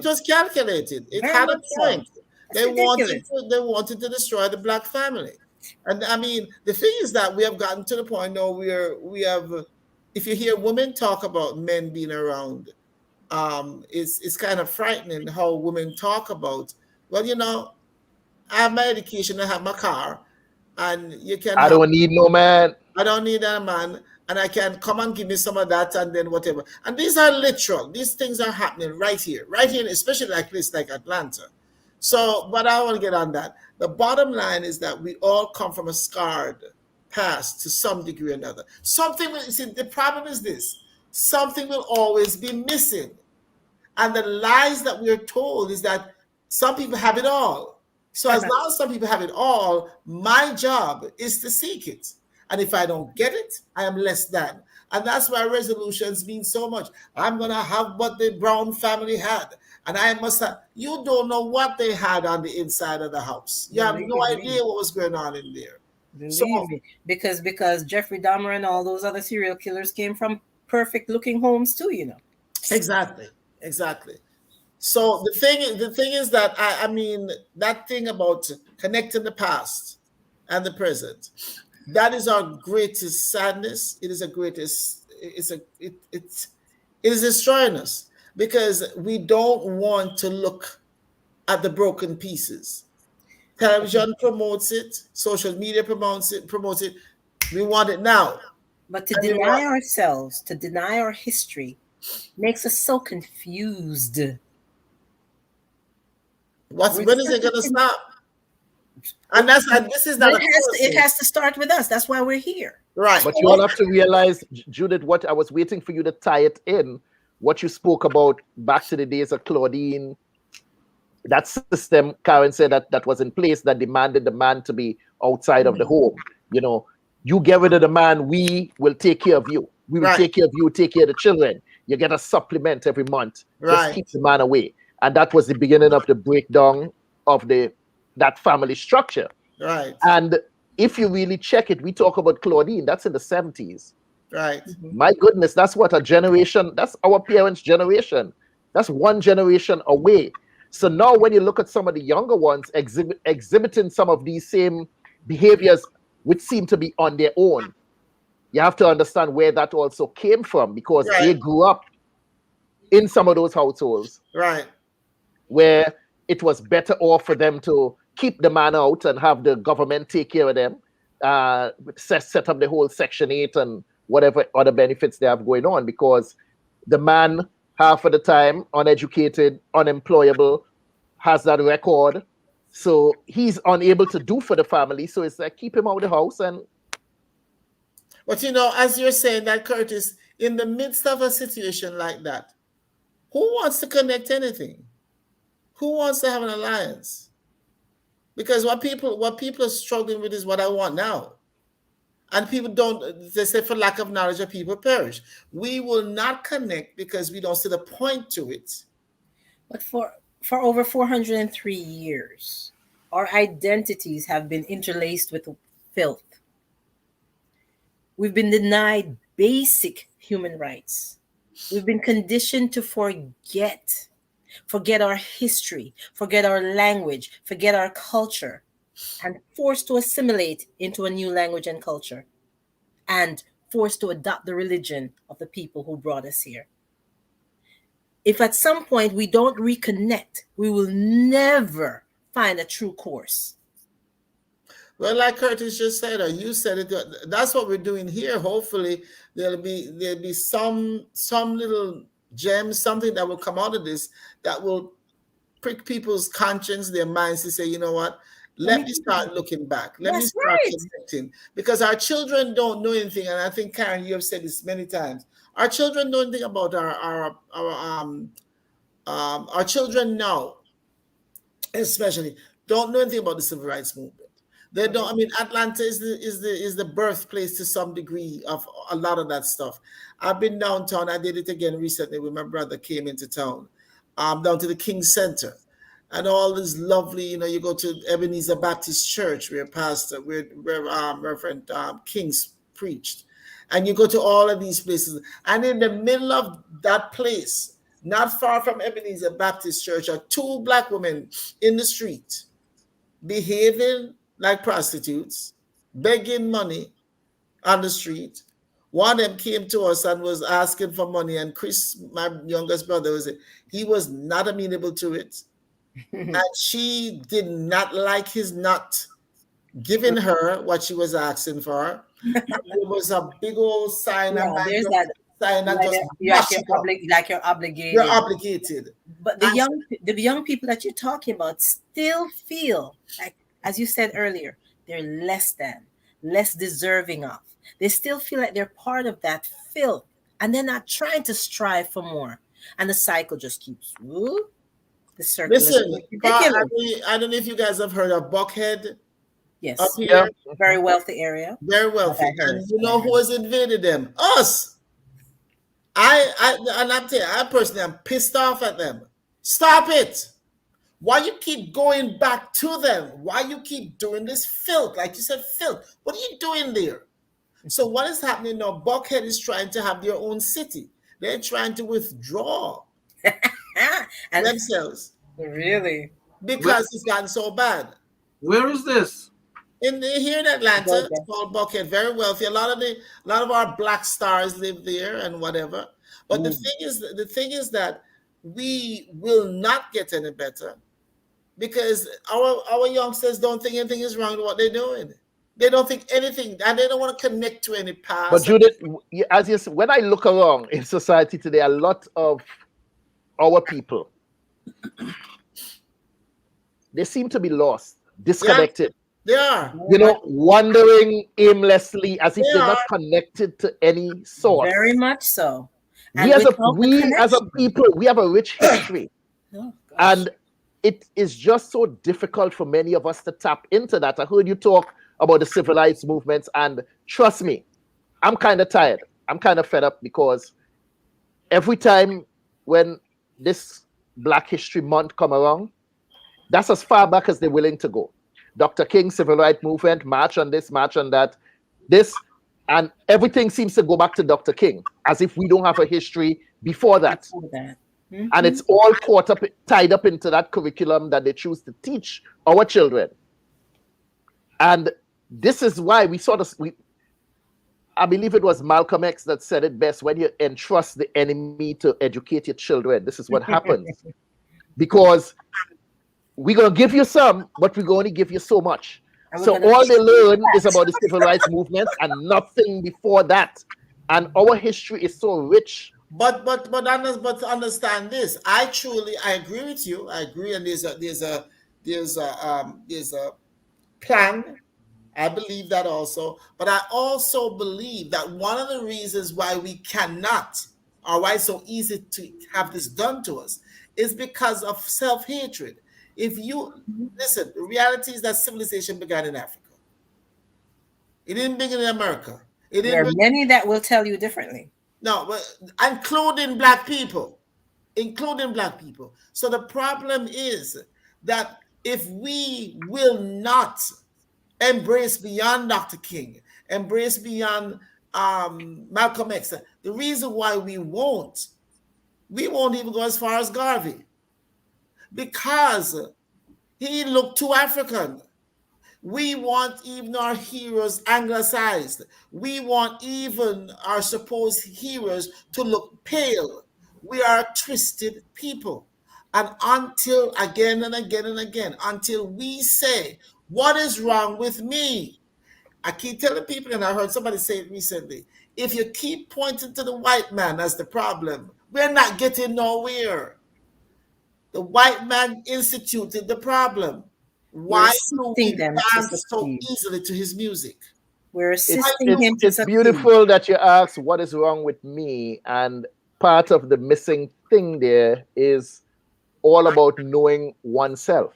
was calculated. It had a point. They wanted to destroy the black family. And I mean, the thing is that we have gotten to the point now where if you hear women talk about men being around, it's kind of frightening how women talk about, well, I have my education, I have my car, and I don't need no man. I don't need a man. And I can come and give me some of that and then whatever. And these are literal. These things are happening right here, especially like this, like Atlanta. So, but I want to get on that. The bottom line is that we all come from a scarred past to some degree or another. The problem is this. Something will always be missing. And the lies that we're told is that some people have it all. So as long as some people have it all, my job is to seek it. And if I don't get it, I am less than. And that's why resolutions mean so much. I'm going to have what the Brown family had. And I must have. You don't know what they had on the inside of the house. You have no idea what was going on in there. Believe me. Because Jeffrey Dahmer and all those other serial killers came from perfect looking homes too, Exactly. So the thing is that I mean that thing about connecting the past and the present. That is our greatest sadness. It is destroying us because we don't want to look at the broken pieces. Television promotes it, social media promotes it. We want it now. But to deny ourselves, to deny our history, makes us so confused. When is it going to stop? And this is not. It has to start with us. That's why we're here. Right. But you all have to realize, Judith, what I was waiting for you to tie it in, what you spoke about back to the days of Claudine, that system, Karin said that was in place that demanded the man to be outside of the home. You know, you get rid of the man, we will take care of you. We will take care of you, take care of the children. You get a supplement every month. Just keep the man away. And that was the beginning of the breakdown of that family structure. Right. And if you really check it, we talk about Claudine, that's in the 70s. Right. My goodness, that's what a generation, that's our parents' generation. That's one generation away. So now when you look at some of the younger ones exhibiting some of these same behaviors, which seem to be on their own, you have to understand where that also came from, because they grew up in some of those households. Right. Where it was better off for them to keep the man out and have the government take care of them, set up the whole Section 8 and whatever other benefits they have going on, because the man, half of the time, uneducated, unemployable, has that record. So he's unable to do for the family. So it's like, keep him out of the house. But, as you're saying that, Curtis, in the midst of a situation like that, who wants to connect anything? Who wants to have an alliance? Because what people are struggling with is what I want now. And people they say for lack of knowledge, of people perish. We will not connect because we don't see the point to it. But for over 403 years, our identities have been interlaced with filth. We've been denied basic human rights. We've been conditioned to forget our history, forget our language, forget our culture, and forced to assimilate into a new language and culture, and forced to adopt the religion of the people who brought us here. If at some point we don't reconnect, we will never find a true course. Well, like Curtis just said, or you said it, that's what we're doing here. Hopefully there'll be some little gem, something that will come out of this that will prick people's conscience, their minds, to say, you know what, let me start looking back. Let me start connecting. Because our children don't know anything. And I think, Karin, you have said this many times. Our children know anything about our children now, especially, don't know anything about the civil rights movement. They don't. I mean, Atlanta is the birthplace to some degree of a lot of that stuff. I've been downtown. I did it again recently when my brother came into town, down to the King Center, and all this lovely. You go to Ebenezer Baptist Church where Reverend Kings preached, and you go to all of these places, and in the middle of that place, not far from Ebenezer Baptist Church, are two black women in the street, behaving like prostitutes, begging money on the street. One of them came to us and was asking for money, and Chris, my youngest brother, he was not amenable to it. And she did not like his not giving her what she was asking for. There was a big old sign. There's that sign like you're obligated. You're obligated. But the young people that you're talking about still feel like, as you said earlier, they're less deserving of. They still feel like they're part of that filth, and they're not trying to strive for more. And the cycle just keeps. The circle. Listen, I don't know if you guys have heard of Buckhead. Yes, up here. Very wealthy area. Very wealthy. And you know who has invaded them? Us. I personally am pissed off at them. Stop it. Why you keep going back to them? Why you keep doing this filth? Like you said, filth. What are you doing there? So what is happening now? Buckhead is trying to have their own city. They're trying to withdraw themselves. Really? Because it's gotten so bad. Where is this? Here in Atlanta, it's called Buckhead. Very wealthy. A lot of our black stars live there and whatever. But the thing is that we will not get any better because our youngsters don't think anything is wrong with what they're doing. They don't think anything, and they don't want to connect to any past. But Judith, as you said, when I look around in society today, a lot of our people, they seem to be lost, disconnected. They are. You know, wandering aimlessly as if they're not connected to any source. Very much so. And We as a people, we have a rich history. And it is just so difficult for many of us to tap into that. I heard you talk about the civil rights movements, and trust me, I'm kind of tired. I'm kind of fed up because every time when this Black History Month come around, that's as far back as they're willing to go. Dr. King, civil rights movement, march on this, march on that, and everything seems to go back to Dr. King, as if we don't have a history before that. And it's all tied up into that curriculum that they choose to teach our children. And this is why I believe it was Malcolm X that said it best: when you entrust the enemy to educate your children, this is what happens. Because we're going to give you some, but we're going to give you so much. So all they learn is about the civil rights movement and nothing before that. And our history is so rich. But understand this. I agree with you. I agree, and there's a plan. I believe that also. But I also believe that one of the reasons why we cannot, or why it's so easy to have this done to us, is because of self-hatred. If you listen, the reality is that civilization began in Africa. It didn't begin in America. There are many that will tell you differently. No, but including black people. So the problem is that if we will not embrace beyond Dr. King, embrace beyond Malcolm X, the reason why we won't even go as far as Garvey, because he looked too African. We want even our heroes anglicized. We want even our supposed heroes to look pale. We are a twisted people. And until again and again and again, until we say, what is wrong with me? I keep telling people, and I heard somebody say it recently, if you keep pointing to the white man as the problem, we're not getting nowhere. The white man instituted the problem. Why do we dance so easily to his music? We're assisting him to It's beautiful that you ask what is wrong with me, and part of the missing thing there is all about knowing oneself.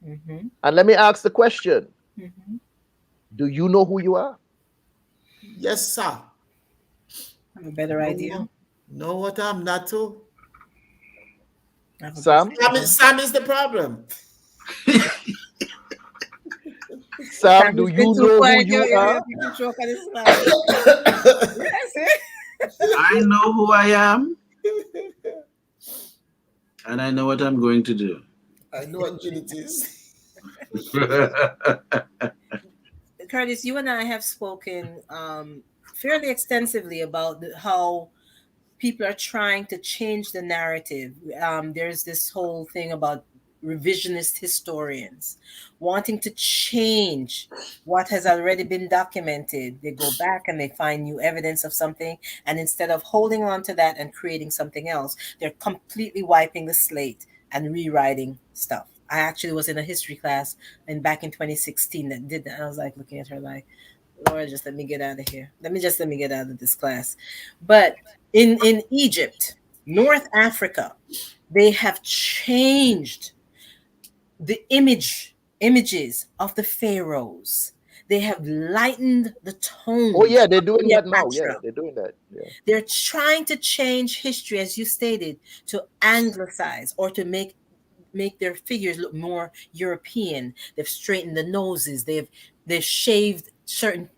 And let me ask the question: do you know who you are? Yes, sir. I have a better idea. Know what I'm not to? Sam? Sam is the problem. Sam, do you know who you are? I know who I am, and I know what I'm going to do. I know what Judith is. Curtis, you and I have spoken fairly extensively about how people are trying to change the narrative. There's this whole thing about revisionist historians wanting to change what has already been documented. They go back and they find new evidence of something, and instead of holding on to that and creating something else, they're completely wiping the slate and rewriting stuff. I actually was in a history class back in 2016 that did that. I was like looking at her like, Lord, just let me get out of here. Let me get out of this class. But in Egypt, North Africa, they have changed the images of the pharaohs. They have lightened the tone. Oh yeah, they're doing that now. Yeah, they're doing that. Yeah. They're trying to change history, as you stated, to anglicize or to make their figures look more European. They've straightened the noses. They've shaved certain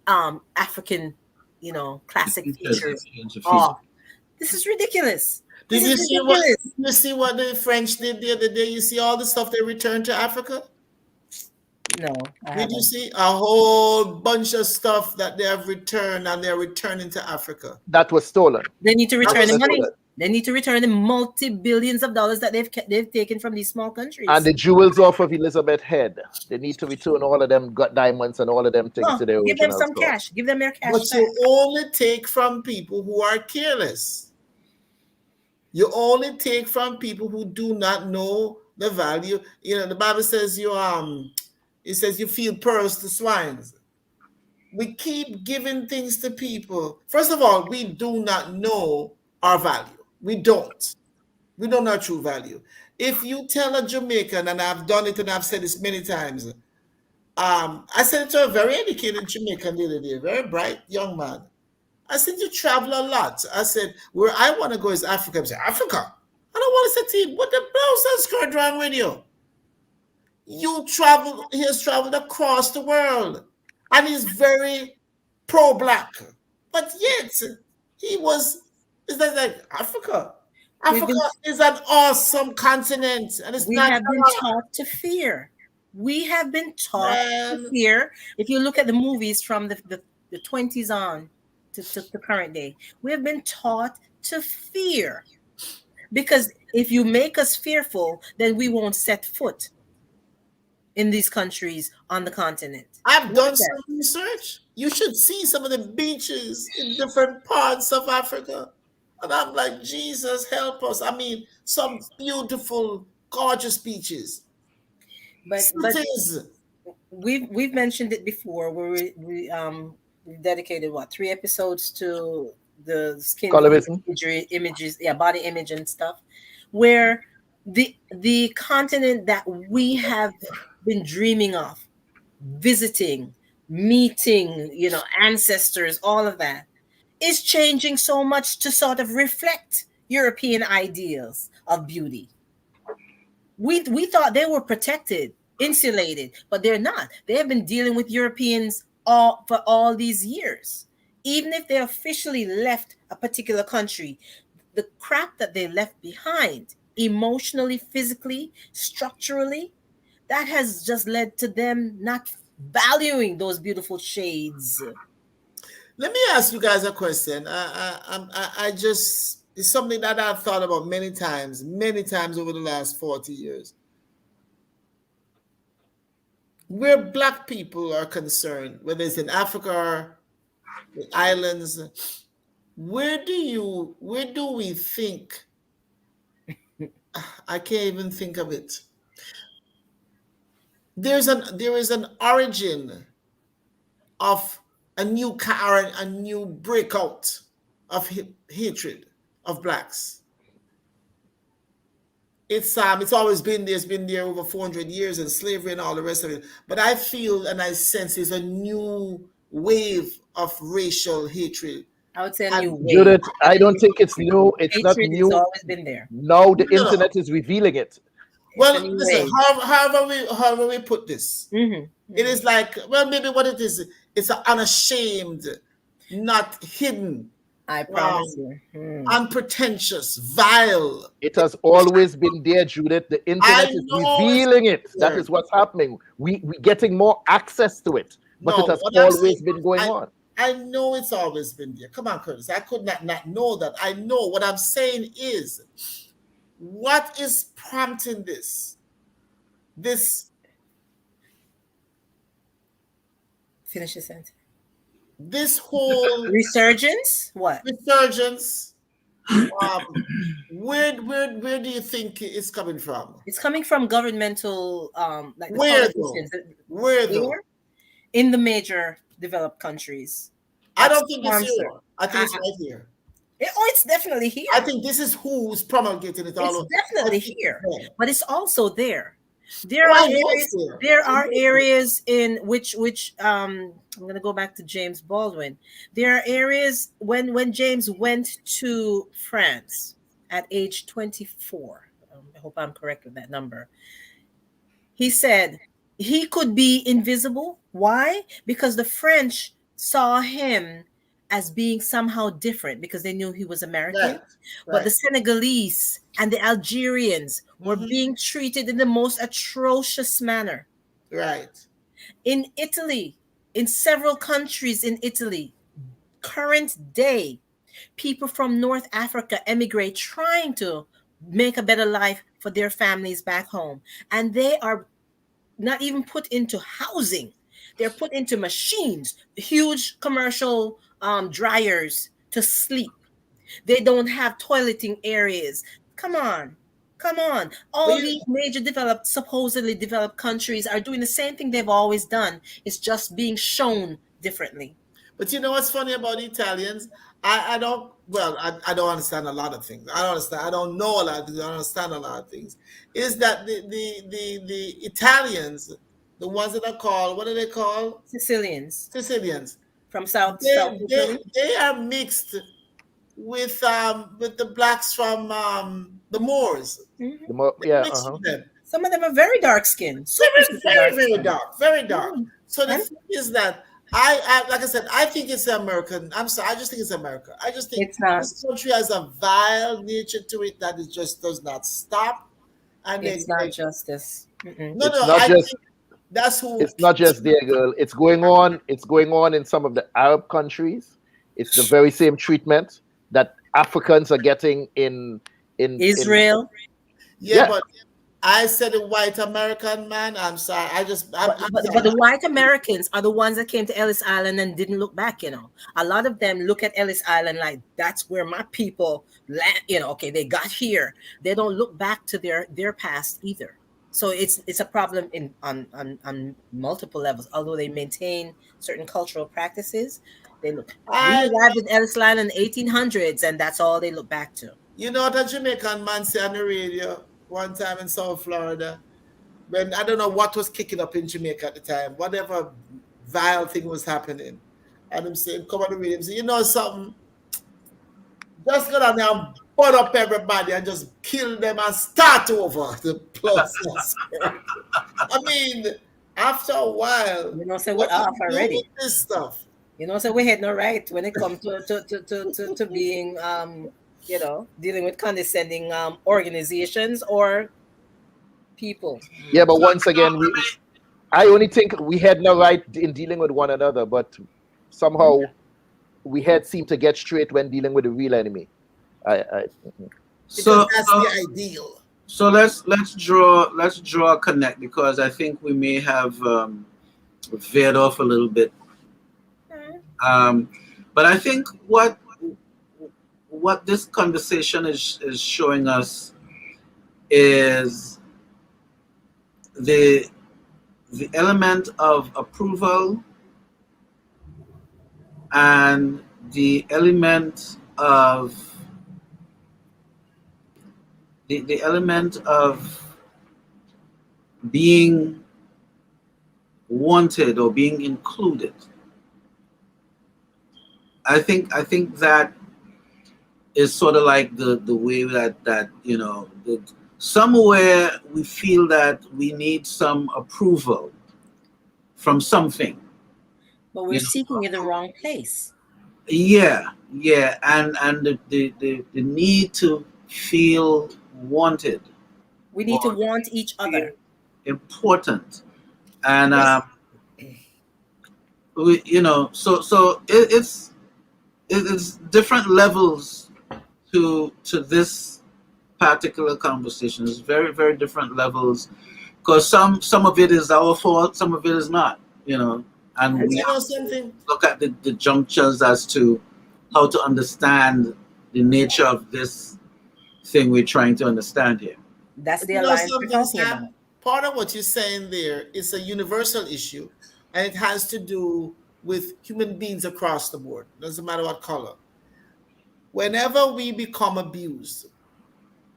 African, classic features off. This is ridiculous. Did you see what the French did the other day? You see all the stuff they returned to Africa? No, I Did haven't. you see a whole bunch of stuff that they have returned and they're returning to Africa? That was stolen. They need to That return was the money. stolen. They need to return the multi-billions of dollars that they've taken from these small countries. And the jewels off of Elizabeth Head. They need to return all of them got diamonds and all of them things to their give them original some store. cash. Give them their cash But back. you only take from people who are careless. You only take from people who do not know the value. You know, the Bible says it says you feed pearls to swines. We keep giving things to people. First of all, we do not know our value. We don't. We don't know our true value. If you tell a Jamaican, and I've done it and I've said this many times, I said it to a very educated Jamaican the other day, very bright young man. I said, you travel a lot. I said, where I want to go is Africa. I said, Africa? I don't want to say to you, what the blouse and skirt wrong with you? He has traveled across the world. And he's very pro-black. But yet, it's like Africa. Africa is an awesome continent. And we have been taught to fear. We have been taught to fear. If you look at the movies from the 20s on to the current day, we have been taught to fear. Because if you make us fearful, then we won't set foot in these countries on the continent. I've done some research. You should see some of the beaches in different parts of Africa. And I'm like, Jesus, help us. I mean, some beautiful, gorgeous beaches. But we've mentioned it before, where we dedicated 3 episodes to the skin images, body image and stuff, where the continent that we have been dreaming of, visiting, meeting, ancestors, all of that, is changing so much to sort of reflect European ideals of beauty. We thought they were protected, insulated, but they're not. They have been dealing with Europeans for all these years. Even if they officially left a particular country, the crap that they left behind, emotionally, physically, structurally, that has just led to them not valuing those beautiful shades. Let me ask you guys a question. It's something that I've thought about many times over the last 40 years. Where Black people are concerned, whether it's in Africa or the islands, where do we think? I can't even think of it. There is an origin of a new breakout of hatred of Blacks. It's always been there. It's been there over 400 years, and slavery and all the rest of it. But I feel and I sense there's a new wave of racial hatred. I would say a new wave. Judith, I don't think it's new. It's not new. It's always been there. Now the internet is revealing it. Well, listen, however we put this, it is like, well, maybe what it is, it's unashamed, not hidden. I promise you. Unpretentious, vile. It has always been there, Judith. The internet is revealing it. That is what's happening. We're getting more access to it. But it has always been going on. I know it's always been there. Come on, Curtis. I could not know that. I know. What I'm saying is, what is prompting this? Finish your sentence. This whole resurgence? What? Resurgence. Where do you think it's coming from? It's coming from governmental where though? In the major developed countries. I don't think it's here. I think it's right here. It's definitely here. I think this is who's promulgating it all over. It's definitely here, but it's also there. There are areas in which I'm going to go back to James Baldwin. There are areas when James went to France at age 24. I hope I'm correct with that number. He said he could be invisible. Why? Because the French saw him as being somehow different because they knew he was American. Right. But the Senegalese and the Algerians were being treated in the most atrocious manner. Right. In Italy, in several countries in Italy, current day, people from North Africa emigrate trying to make a better life for their families back home. And they are not even put into housing. They're put into machines, huge commercial dryers to sleep. They don't have toileting areas. Come on. Come on. All these major developed, supposedly developed countries are doing the same thing they've always done. It's just being shown differently. But you know what's funny about Italians? I don't, well, I don't understand a lot of things. I don't know a lot of things. I don't understand a lot of things. Is that the Italians, the ones that are called, what are they called? Sicilians. Sicilians. From South Italy? They are mixed with the blacks from the Moors. Mm-hmm. Some of them are very dark skinned. Very dark. Mm-hmm. So the thing is that I like I said, I think it's American. I'm sorry, I just think it's America. I just think this country has a vile nature to it that it just does not stop. And it's not justice. That's who. It's not just there, girl. It's going on. It's going on in some of the Arab countries. It's the very same treatment that Africans are getting in Israel. But I said a white American man. I'm sorry. But the white Americans are the ones that came to Ellis Island and didn't look back. You know, a lot of them look at Ellis Island like that's where my people land. You know, okay, they got here. They don't look back to their past either. So it's a problem on multiple levels. Although they maintain certain cultural practices, we arrived in Ellis Island in the 1800s, and that's all they look back to. You know what a Jamaican man said on the radio one time in South Florida, when I don't know what was kicking up in Jamaica at the time, whatever vile thing was happening, and I'm saying, come on the radio, say, you know something, just go down there and burn up everybody and just kill them and start over the plus. I mean, after a while, you know, say we're off already. This stuff. You know, so we're heading all right when it comes to being you know, dealing with condescending organizations or people. Yeah, but once again, I only think we had no right in dealing with one another, but somehow we had seemed to get straight when dealing with the real enemy. So that's the ideal. So let's draw a connect, because I think we may have veered off a little bit. But I think what this conversation is showing us is the element of approval and the element of the element of being wanted or being included. I think that is sort of like the way that you know, somewhere we feel that we need some approval from something. But we're seeking in the wrong place. Yeah, and the need to feel wanted. We need to want each other. Important, and you know, so it's different levels to this particular conversation. It's very, very different levels, because some of it is our fault, some of it is not, you know, and we have to look at the junctures as to how to understand the nature of this thing we're trying to understand here. That's the alliance we're talking about. Part of what you're saying there is a universal issue, and it has to do with human beings across the board. Doesn't matter what color. Whenever we become abused,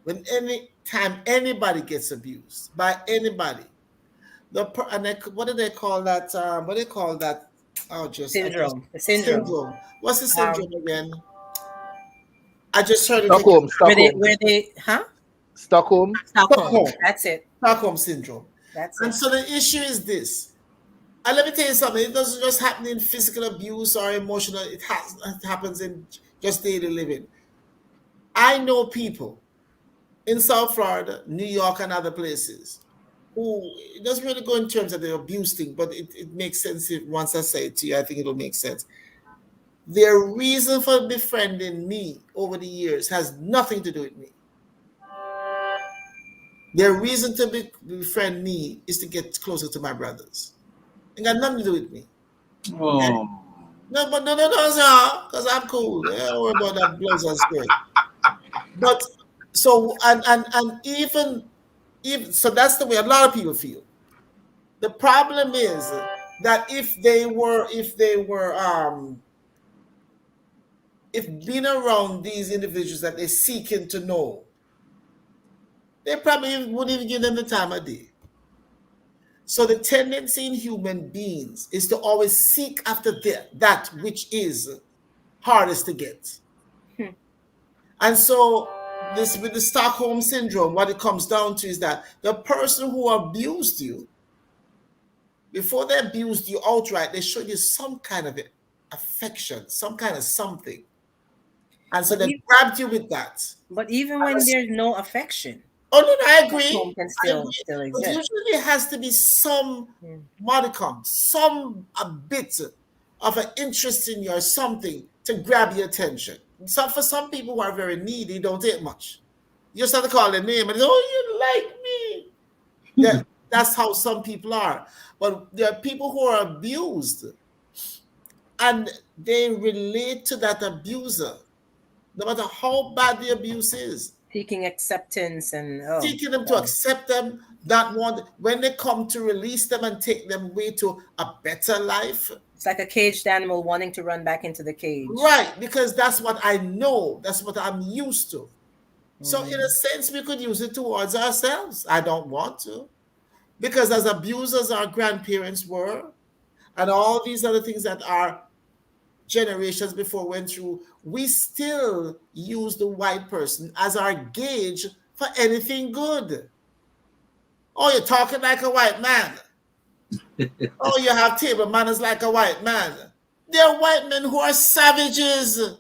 when any time anybody gets abused by anybody, what do they call that? What do they call that? Syndrome. Syndrome. What's the syndrome again? I just heard it. Stockholm. Stockholm. That's it. Stockholm syndrome. That's and so the issue is this. And let me tell you something. It doesn't just happen in physical abuse or emotional. It happens in just daily living. I know people in South Florida, New York, and other places who, it doesn't really go in terms of the abuse thing, but it makes sense once I say it to you. I think it'll make sense. Their reason for befriending me over the years has nothing to do with me. Their reason to befriend me is to get closer to my brothers. It got nothing to do with me. Oh. No, sir, because I'm cool. Don't worry about that blows and spirit. But so and even so, that's the way a lot of people feel. The problem is that if being around these individuals that they're seeking to know, they probably wouldn't even give them the time of day. So the tendency in human beings is to always seek after that which is hardest to get. And so this with the Stockholm syndrome, what it comes down to is that the person who abused you, before they abused you outright, they showed you some kind of affection, some kind of something. And so they grabbed you with that. But even when there's no affection. Oh, no, I agree. Home can still exist. But usually it has to be some modicum, a bit of an interest in you or something to grab your attention. So for some people who are very needy, don't take much. You just have to call their name and say, oh, you like me. That's how some people are. But there are people who are abused and they relate to that abuser, no matter how bad the abuse is. Seeking acceptance and seeking them to accept them, when they come to release them and take them away to a better life. It's like a caged animal wanting to run back into the cage. Right, because that's what I know. That's what I'm used to. So in a sense, we could use it towards ourselves. I don't want to. Because as abusers our grandparents were, and all these other things that our generations before went through, we still use the white person as our gauge for anything good. Oh, you're talking like a white man. Oh, you have table manners like a white man. There are white men who are savages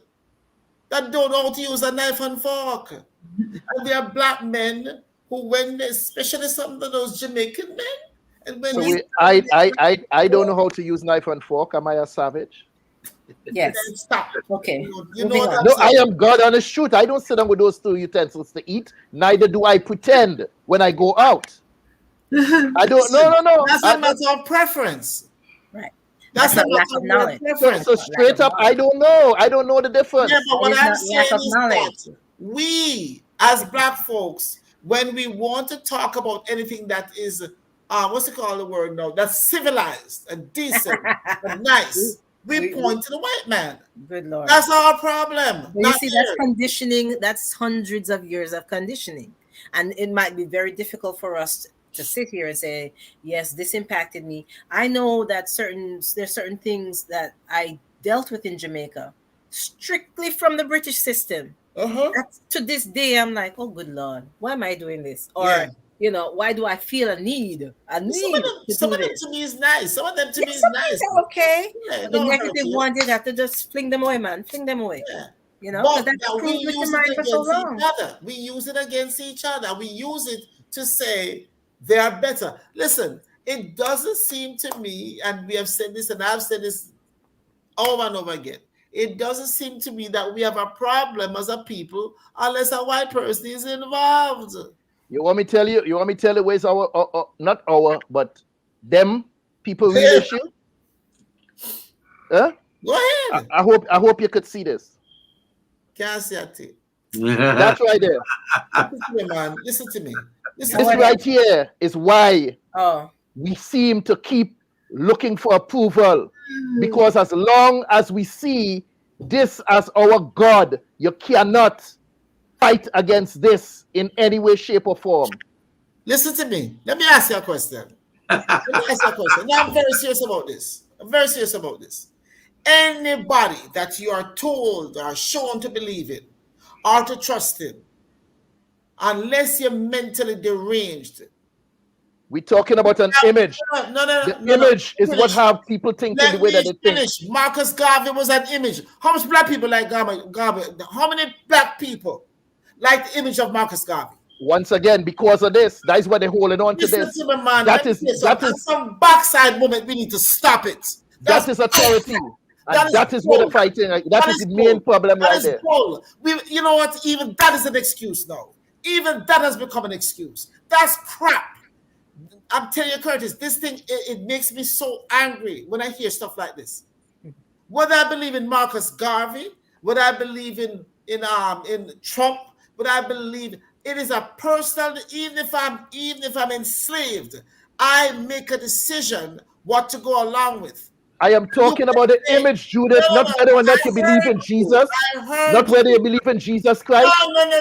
that don't know how to use a knife and fork. And there are black men who, especially some of those Jamaican men, and when so I don't know how to use knife and fork. Am I a savage? Yes. Stop. Okay. No, I am God on a shoot. I don't sit down with those two utensils to eat. Neither do I pretend when I go out. I don't. No. That's a matter of preference. Right. That's a lack of knowledge. So straight up, I don't know. I don't know the difference. Yeah, but what I'm saying is that we, as black folks, when we want to talk about anything that is, what's it called the word now? That's civilized and decent and nice. We point to the white man. Good Lord. That's our problem. You see, that's conditioning. That's hundreds of years of conditioning. And it might be very difficult for us to sit here and say, yes, this impacted me. I know that there's certain things that I dealt with in Jamaica strictly from the British system. To this day, I'm like, oh, good Lord, why am I doing this? Or, why do I feel a need? Some of them to me is nice. Some of them to me is nice. Okay. The negative ones, you have to just fling them away, man. Fling them away. Yeah. But we use it against each other. We use it against each other. We use it to say they are better. Listen, it doesn't seem to me, and we have said this, and I've said this over and over again, it doesn't seem to me that we have a problem as a people unless a white person is involved. You want me to tell you where's not our, but them people real issue? Huh? Go ahead. I hope you could see this. Can't see it. That's right there. Listen to me, man. Listen to me. This right here is why we seem to keep looking for approval. Because as long as we see this as our God, you cannot fight against this in any way, shape, or form. Listen to me. Let me ask you a question. Now, I'm very serious about this. Anybody that you are told or shown to believe in or to trust in, unless you're mentally deranged. We're talking about an image. The image is what have people thinking the way that they think. Marcus Garvey was an image. How much black people like Garvey? How many black people like the image of Marcus Garvey? Once again, because of this, that is why they're holding on to Listen this. to me, man. That is some backside moment. We need to stop it. That is authority. And that is where the fighting. That is the main problem right there. You know what? Even that is an excuse now. Even that has become an excuse. That's crap. I'm telling you, Curtis, this thing, it makes me so angry when I hear stuff like this. Whether I believe in Marcus Garvey, whether I believe in Trump, whether I believe it is a personal, even if I'm enslaved, I make a decision what to go along with. I am talking about the image, Judith, not whether or not you believe in Jesus, not whether you believe in Jesus Christ,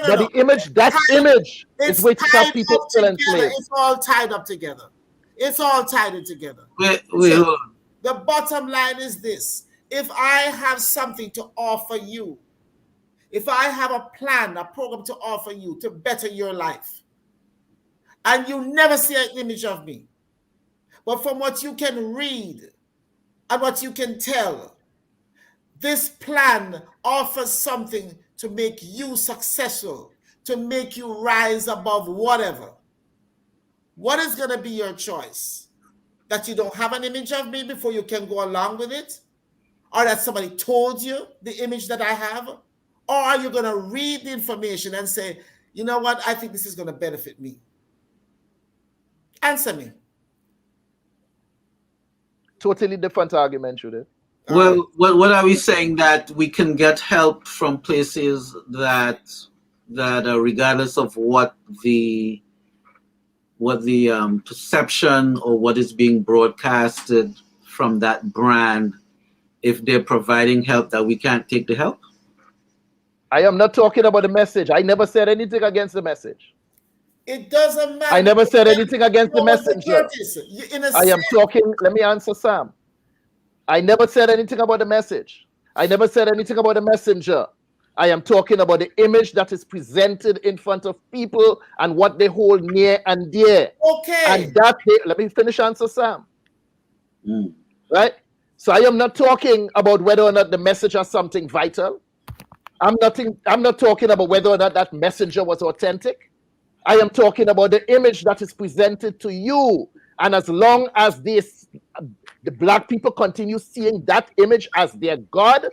but the image, that image is which some people still enslaved. It's all tied up together. It's all tied in together. So, the bottom line is this. If I have something to offer you, if I have a plan, a program to offer you to better your life, and you never see an image of me, but from what you can read, and what you can tell, this plan offers something to make you successful, to make you rise above whatever. What is going to be your choice? That you don't have an image of me before you can go along with it? Or that somebody told you the image that I have? Or are you going to read the information and say, you know what, I think this is going to benefit me? Answer me. Totally different argument, Judith. Well, what are we saying? That we can get help from places that regardless of what the perception or what is being broadcasted from that brand, if they're providing help, that we can't take the help? I am not talking about the message. I never said anything against the message. It doesn't matter. I never said anything against the messenger. I am talking, let me answer Sam. I never said anything about the message. I never said anything about the messenger. I am talking about the image that is presented in front of people and what they hold near and dear. Okay. And that, let me finish answer Sam. Right? So I am not talking about whether or not the message has something vital. I'm not talking about whether or not that messenger was authentic. I am talking about the image that is presented to you. And as long as the Black people continue seeing that image as their God,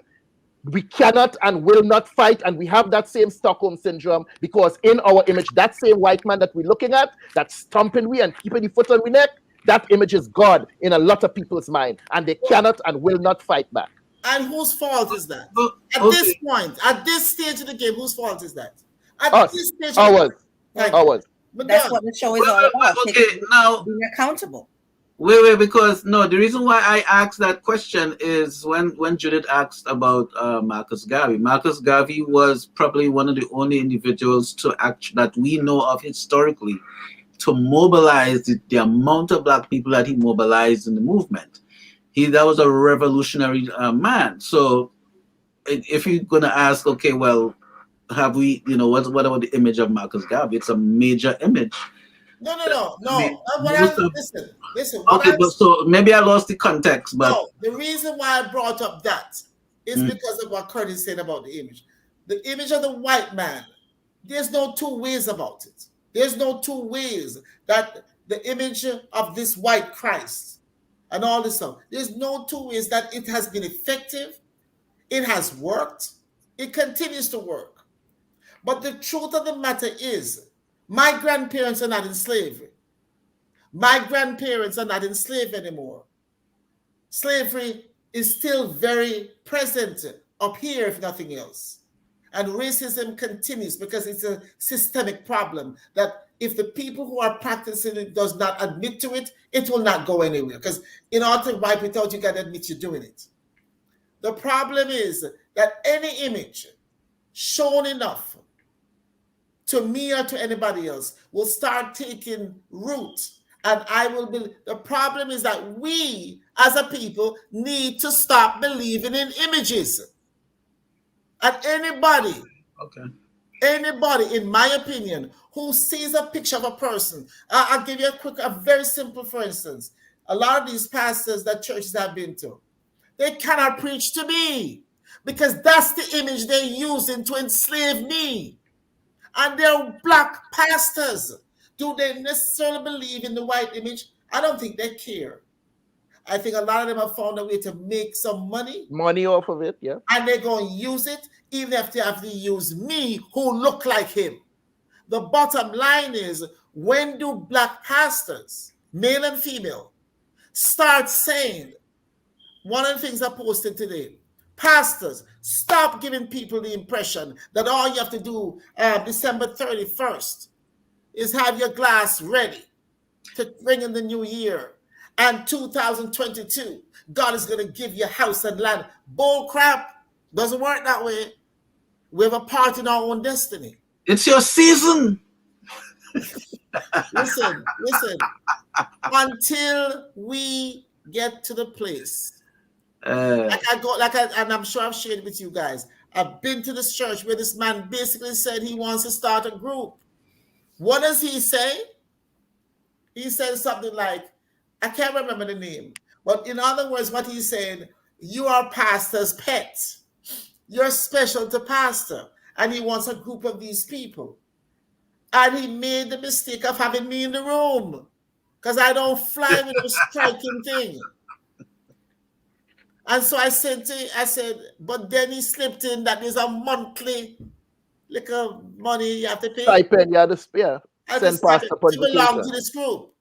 we cannot and will not fight. And we have that same Stockholm syndrome, because in our image, that same white man that we're looking at, that's stomping we and keeping the foot on the neck, that image is God in a lot of people's mind. And they cannot and will not fight back. And whose fault is that? At this point, at this stage of the game, whose fault is that? At this stage ours. But that's what the show is all about. Okay, now being accountable. Wait, because the reason why I asked that question is when Judith asked about Marcus Garvey. Marcus Garvey was probably one of the only individuals that we know of historically to mobilize the amount of Black people that he mobilized in the movement. That was a revolutionary man. So if you're gonna ask, okay, well, have we, what about the image of Marcus Garvey? It's a major image. No. Listen. Okay, but so maybe I lost the context, but no, the reason why I brought up that is because of what Curtis said about the image. The image of the white man, there's no two ways about it. There's no two ways that the image of this white Christ and all this stuff, there's no two ways that it has been effective, it has worked, it continues to work. But the truth of the matter is, my grandparents are not in slavery. My grandparents are not enslaved anymore. Slavery is still very present up here, if nothing else. And racism continues because it's a systemic problem that if the people who are practicing it does not admit to it, it will not go anywhere. Because in order to wipe it out, you got to admit you're doing it. The problem is that any image shown enough to me or to anybody else will start taking root. And the problem is that we as a people need to stop believing in images. And anybody, in my opinion, who sees a picture of a person, I'll give you a very simple, for instance. A lot of these pastors that churches have been to, they cannot preach to me because that's the image they're using to enslave me. And they're black pastors. Do they necessarily believe in the white image? I don't think they care. I think a lot of them have found a way to make some money. Money off of it, yeah. And they're going to use it, even if they have to use me, who look like him. The bottom line is, when do black pastors, male and female, start saying, one of the things I posted today, pastors, stop giving people the impression that all you have to do December 31st is have your glass ready to bring in the new year. And 2022, God is going to give you house and land. Bull crap. Doesn't work that way. We have a part in our own destiny. It's your season. Listen. Until we get to the place. And I'm sure I've shared with you guys. I've been to this church where this man basically said he wants to start a group. What does he say? He said something like, I can't remember the name, but in other words, what he said, you are pastor's pet. You're special to pastor. And he wants a group of these people. And he made the mistake of having me in the room because I don't fly with a striking thing. And so I said, but then he slipped in that there's a monthly little money you have to pay. Stipend, yeah. Send pastor to belong to this group.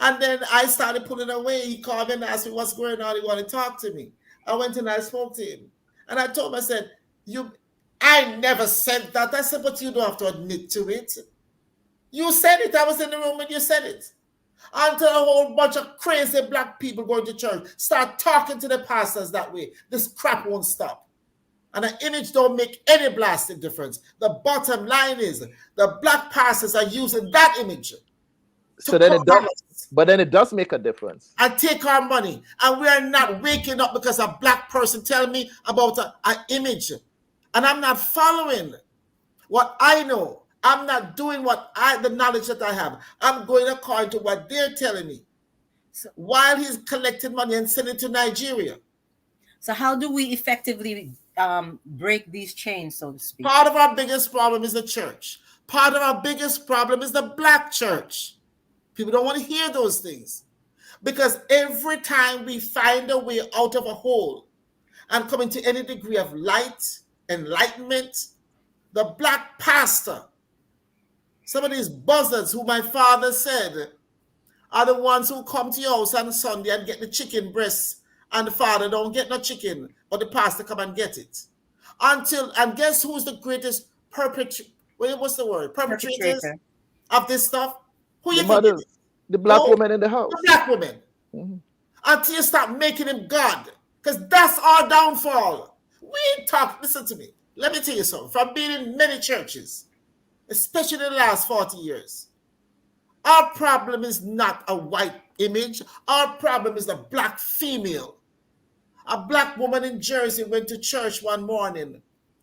And then I started pulling away. He called me and asked me what's going on. He wanted to talk to me. I went and I spoke to him. And I told him, I said, I never said that. I said, but you don't have to admit to it. You said it. I was in the room and you said it. Until a whole bunch of crazy black people going to church start talking to the pastors that way, this crap won't stop. And an image don't make any blasting difference. The bottom line is the black pastors are using that image. So then it does, but then it does make a difference. And take our money. And we are not waking up because a black person tell me about an image. And I'm not following what I know. I'm not doing the knowledge that I have. I'm going according to what they're telling me. So, while he's collecting money and sending it to Nigeria. So how do we effectively break these chains, so to speak? Part of our biggest problem is the church. Part of our biggest problem is the black church. People don't want to hear those things. Because every time we find a way out of a hole and come into any degree of light, enlightenment, the black pastor, some of these buzzards who my father said are the ones who come to your house on Sunday and get the chicken breasts, and the father don't get no chicken, but the pastor come and get it. And guess who's the greatest perpetrator of this stuff? Who you think? The black woman in the house. The black woman. Mm-hmm. Until you start making him God. Because that's our downfall. Listen to me. Let me tell you something. From being in many churches, especially in the last 40 years, our problem is not a white image. Our problem is a black female. A black woman in Jersey went to church one morning,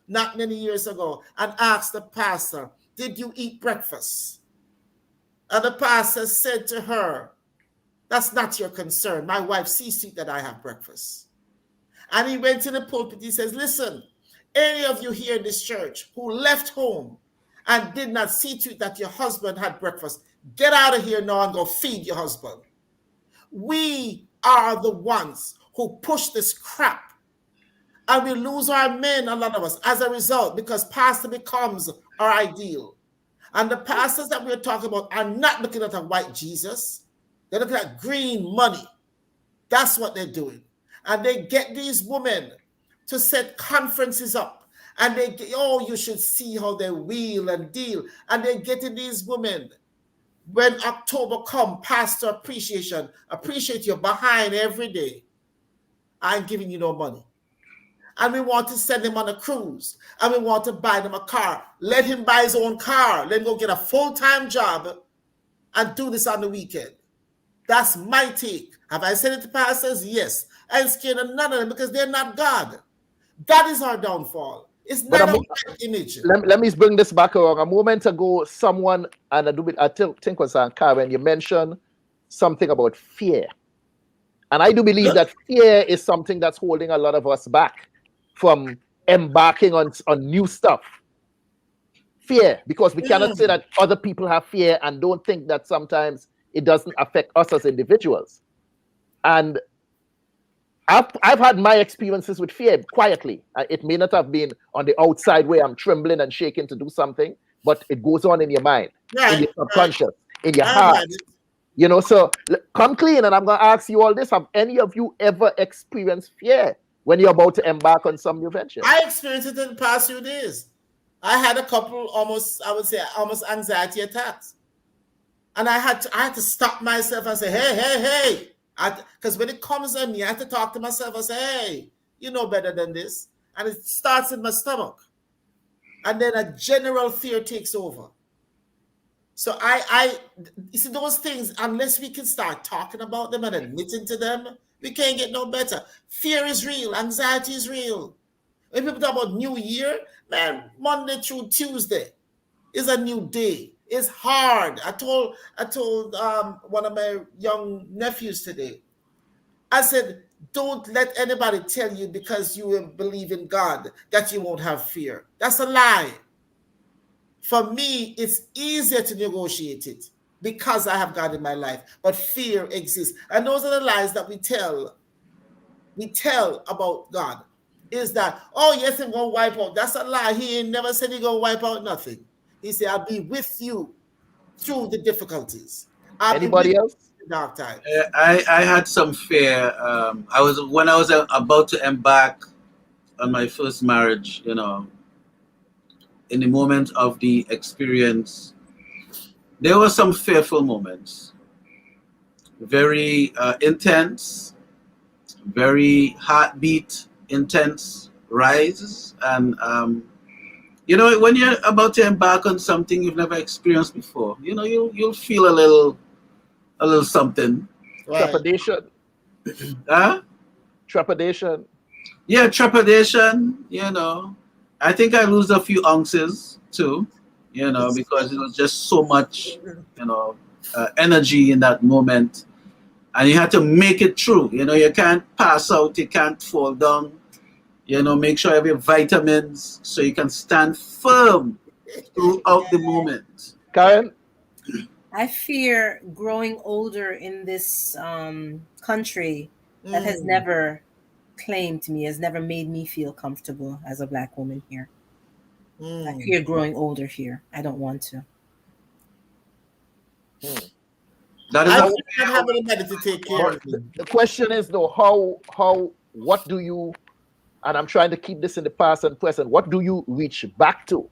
not many years ago, and asked the pastor, did you eat breakfast? And the pastor said to her, that's not your concern. My wife sees to it that I have breakfast. And he went to the pulpit. He says, listen, any of you here in this church who left home and did not see to it that your husband had breakfast, get out of here now and go feed your husband. We are the ones who push this crap. And we lose our men, a lot of us, as a result, because pastor becomes our ideal. And the pastors that we're talking about are not looking at a white Jesus. They're looking at green money. That's what they're doing. And they get these women to set conferences up. And they get, you should see how they wheel and deal. And they're getting these women. When October comes, pastor appreciation, appreciate you behind every day. I'm giving you no money. And we want to send him on a cruise. And we want to buy them a car. Let him buy his own car. Let him go get a full-time job and do this on the weekend. That's my take. Have I said it to pastors? Yes. I'm scared of none of them because they're not God. That is our downfall. It's not a white image. Let me bring this back around. A moment ago, someone, and I think it was Karin, you mentioned something about fear. And I do believe that fear is something that's holding a lot of us back from embarking on new stuff. fear, because we cannot say that other people have fear and don't think that sometimes it doesn't affect us as individuals. And I've had my experiences with fear quietly. It may not have been on the outside where I'm trembling and shaking to do something, but it goes on in your mind, in your subconscious, in your heart. You know, so come clean, and I'm going to ask you all this. Have any of you ever experienced fear when you're about to embark on some new venture? I experienced it in the past few days. I had a couple almost anxiety attacks. And I had to stop myself and say, hey. Because when it comes on me, I have to talk to myself and say, hey, you know better than this. And it starts in my stomach. And then a general fear takes over. So you see, those things, unless we can start talking about them and admitting to them, we can't get no better. Fear is real. Anxiety is real. When people talk about New Year, man, Monday through Tuesday is a new day. It's hard. I told one of my young nephews today, I said, don't let anybody tell you because you believe in God that you won't have fear. That's a lie. For me, it's easier to negotiate it because I have God in my life, but fear exists. And those are the lies that we tell about God. Is that, oh, yes, he's going to wipe out. That's a lie. He ain't never said he's going to wipe out nothing. He said, I'll be with you through the difficulties. Anybody else? Dark times. I had some fear. When I was about to embark on my first marriage, you know, in the moment of the experience, there were some fearful moments. Very intense, very heartbeat intense rises, and you know, when you're about to embark on something you've never experienced before, you know, you'll feel a little something. Trepidation. Trepidation. Yeah, trepidation. You know, I think I lose a few ounces too. You know, because it was just so much, you know, energy in that moment, and you had to make it through. You know, you can't pass out, you can't fall down. You know, make sure you have your vitamins so you can stand firm throughout the moment. Karin? I fear growing older in this country that has never claimed me, has never made me feel comfortable as a Black woman here. I fear growing older here. I don't want to. That is I don't have anybody to take care of me. The question is though, what do you, and I'm trying to keep this in the past and present, what do you reach back to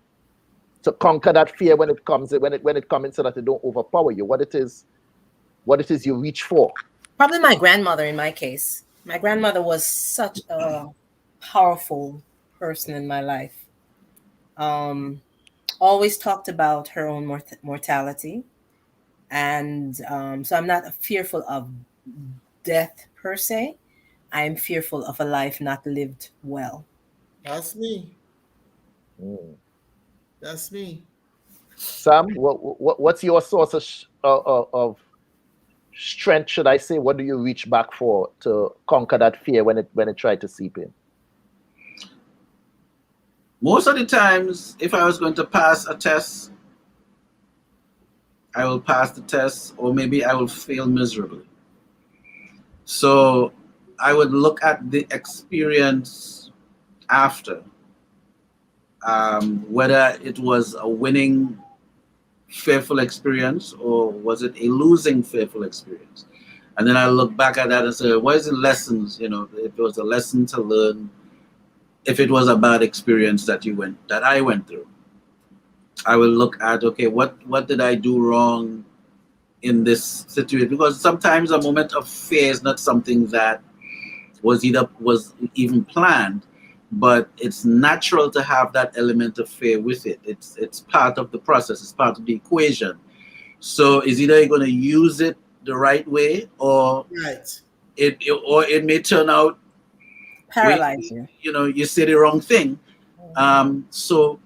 conquer that fear when it comes so that it don't overpower you? What it is you reach for? Probably my grandmother in my case. My grandmother was such a powerful person in my life. Always talked about her own mortality. And so I'm not fearful of death per se. I am fearful of a life not lived well. That's me. That's me. Sam, what's your source of strength, should I say? What do you reach back for to conquer that fear when it tried to seep in? Most of the times, if I was going to pass a test, I will pass the test, or maybe I will fail miserably. So I would look at the experience after, whether it was a winning, fearful experience, or was it a losing, fearful experience. And then I look back at that and say, what is the lessons? You know, if it was a lesson to learn, if it was a bad experience that I went through, I will look at, okay, what did I do wrong in this situation? Because sometimes a moment of fear is not something that was even planned, but it's natural to have that element of fear with it. It's part of the process. It's part of the equation. So it's either you're going to use it the right way, or it may turn out paralyze you. You know, you say the wrong thing. So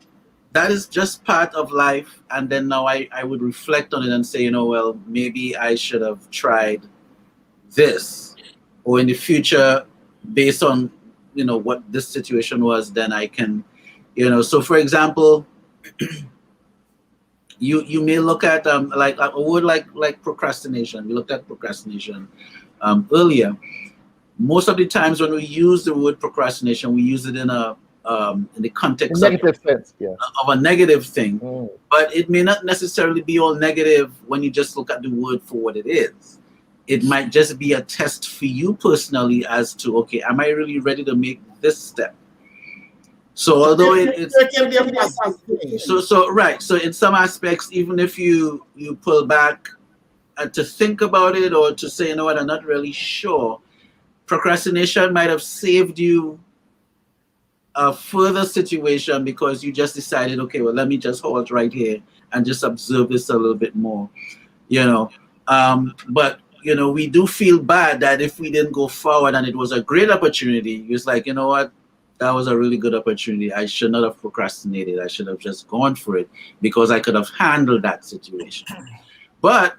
that is just part of life. And then now I would reflect on it and say, you know, well, maybe I should have tried this, or in the future, based on, you know, what this situation was, then I can, you know. So for example, you may look at like a word like procrastination. We looked at procrastination earlier. Most of the times when we use the word procrastination, we use it in the context negative sense, yeah, of a negative thing. But it may not necessarily be all negative when you just look at the word for what it is. It might just be a test for you personally as to, okay, am I really ready to make this step? So although it's right. So in some aspects, even if you pull back to think about it or to say, you know what, I'm not really sure, procrastination might have saved you a further situation because you just decided, okay, well, let me just hold right here and just observe this a little bit more, you know. But you know, we do feel bad that if we didn't go forward and it was a great opportunity, it's like, you know what, that was a really good opportunity. I should not have procrastinated. I should have just gone for it because I could have handled that situation. But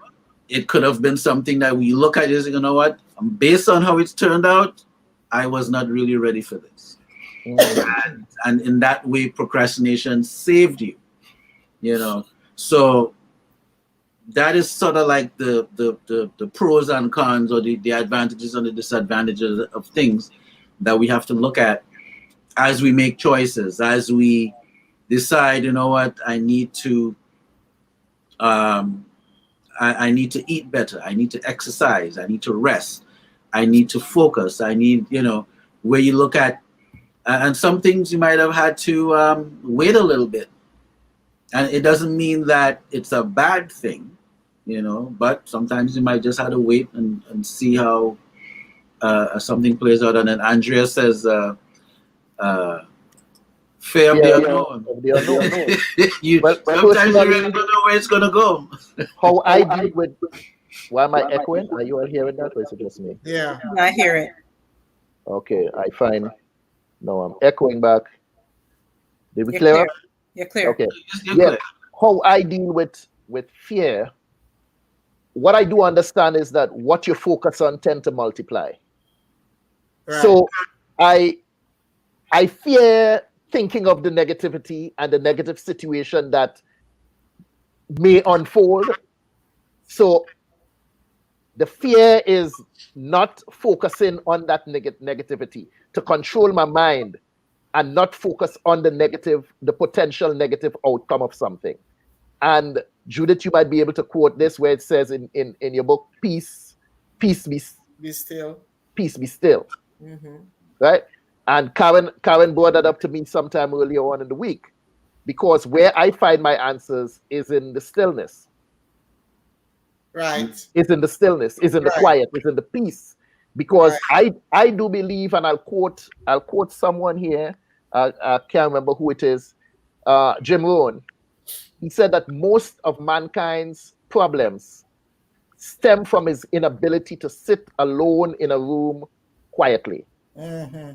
it could have been something that we look at as, you know what, based on how it's turned out, I was not really ready for this. And in that way, procrastination saved you, you know. So that is sort of like the pros and cons, or the advantages and the disadvantages of things that we have to look at as we make choices, as we decide, you know what, I need to I need to eat better, I need to exercise, I need to rest, I need to focus, I need, you know, where you look at and some things you might have had to wait a little bit. And it doesn't mean that it's a bad thing, you know, but sometimes you might just have to wait and see how something plays out. And then Andrea says, fear of the unknown. Sometimes you really don't know where it's going to go. How I deal with, why am I echoing? Are you all hearing that, or is it just me? Yeah. I hear it. Okay, I find, no, I'm echoing back. Did we clear up? You're clear. Okay. Yeah. How I deal with fear, what I do understand is that what you focus on tend to multiply. Right. So I fear thinking of the negativity and the negative situation that may unfold. So the fear is not focusing on that negativity, to control my mind and not focus on the potential negative outcome of something. And Judith, you might be able to quote this where it says in your book, peace be still. Peace be still. Mm-hmm. Right? And Karin brought that up to me sometime earlier on in the week, because where I find my answers is in the stillness. Right. Is in the stillness, is in the quiet, is in the peace. Because I do believe, and I'll quote someone here, I can't remember who it is, Jim Rohn. He said that most of mankind's problems stem from his inability to sit alone in a room quietly. Mm-hmm.